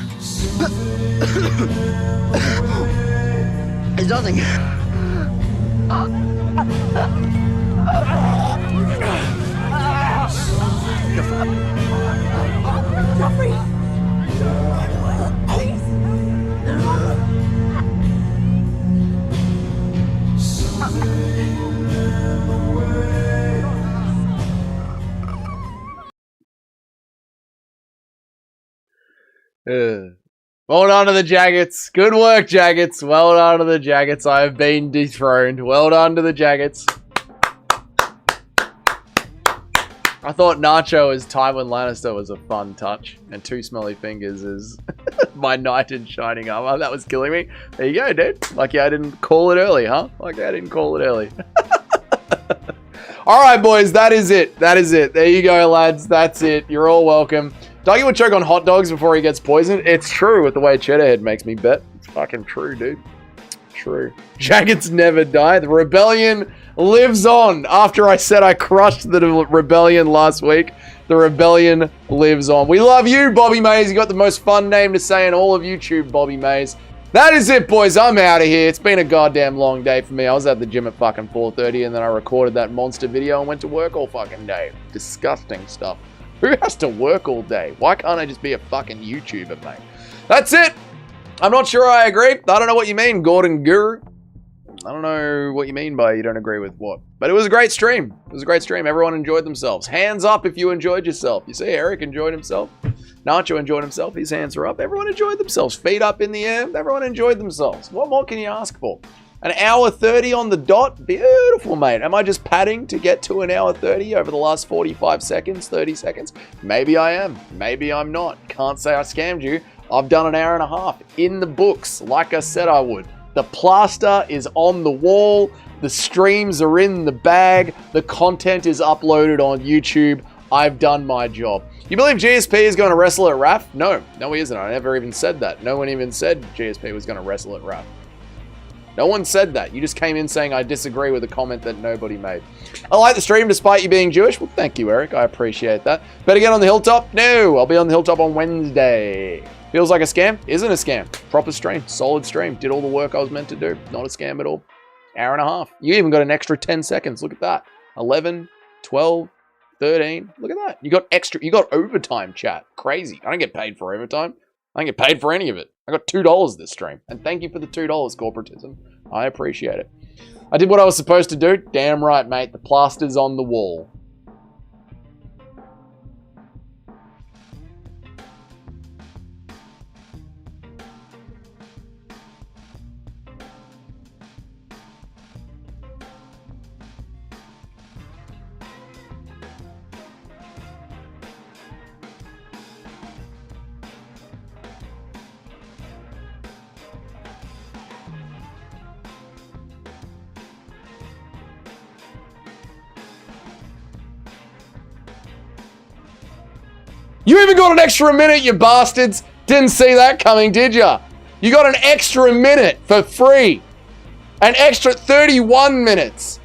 It's nothing. Jeffrey! Well done to the Jaggets. Good work, Jaggets. Well done to the Jaggets. I have been dethroned. Well done to the Jaggets. I thought Nacho as Tywin Lannister was a fun touch. And Two Smelly Fingers is my knight in shining armor. That was killing me. There you go, dude. Like, yeah, I didn't call it early, huh? Like, I didn't call it early. Alright, boys. That is it. That is it. There you go, lads. That's it. You're all welcome. Dougie would choke on hot dogs before he gets poisoned. It's true with the way Cheddarhead makes me bet. It's fucking true, dude. True. Jaggets never die. The rebellion lives on. After I said I crushed the rebellion last week, the rebellion lives on. We love you, Bobby Mays. You got the most fun name to say in all of YouTube, Bobby Mays. That is it, boys. I'm out of here. It's been a goddamn long day for me. I was at the gym at fucking 4:30 and then I recorded that monster video and went to work all fucking day. Disgusting stuff. Who has to work all day? Why can't I just be a fucking YouTuber, mate? That's it. I'm not sure I agree. I don't know what you mean, Gordon Guru. I don't know what you mean by you don't agree with what. But it was a great stream. It was a great stream. Everyone enjoyed themselves. Hands up if you enjoyed yourself. You see, Eric enjoyed himself. Nacho enjoyed himself. His hands are up. Everyone enjoyed themselves. Feet up in the air. Everyone enjoyed themselves. What more can you ask for? An hour 30 on the dot. Beautiful, mate. Am I just padding to get to an hour 30 over the last 45 seconds, 30 seconds? Maybe I am. Maybe I'm not. Can't say I scammed you. I've done an hour and a half in the books, like I said I would. The plaster is on the wall. The streams are in the bag. The content is uploaded on YouTube. I've done my job. You believe GSP is going to wrestle at RAF? No. No, he isn't. I never even said that. No one even said GSP was going to wrestle at RAF. No one said that. You just came in saying I disagree with a comment that nobody made. I like the stream despite you being Jewish. Well, thank you, Eric. I appreciate that. Better get on the hilltop? No. I'll be on the hilltop on Wednesday. Feels like a scam? Isn't a scam. Proper stream. Solid stream. Did all the work I was meant to do. Not a scam at all. Hour and a half. You even got an extra 10 seconds. Look at that. 11, 12, 13. Look at that. You got extra. You got overtime, chat. Crazy. I don't get paid for overtime. I don't get paid for any of it. I got $2 this stream. And thank you for the $2, corporatism. I appreciate it. I did what I was supposed to do. Damn right, mate. The plaster's on the wall. You even got an extra minute, you bastards. Didn't see that coming, did ya? You got an extra minute for free. An extra 31 minutes.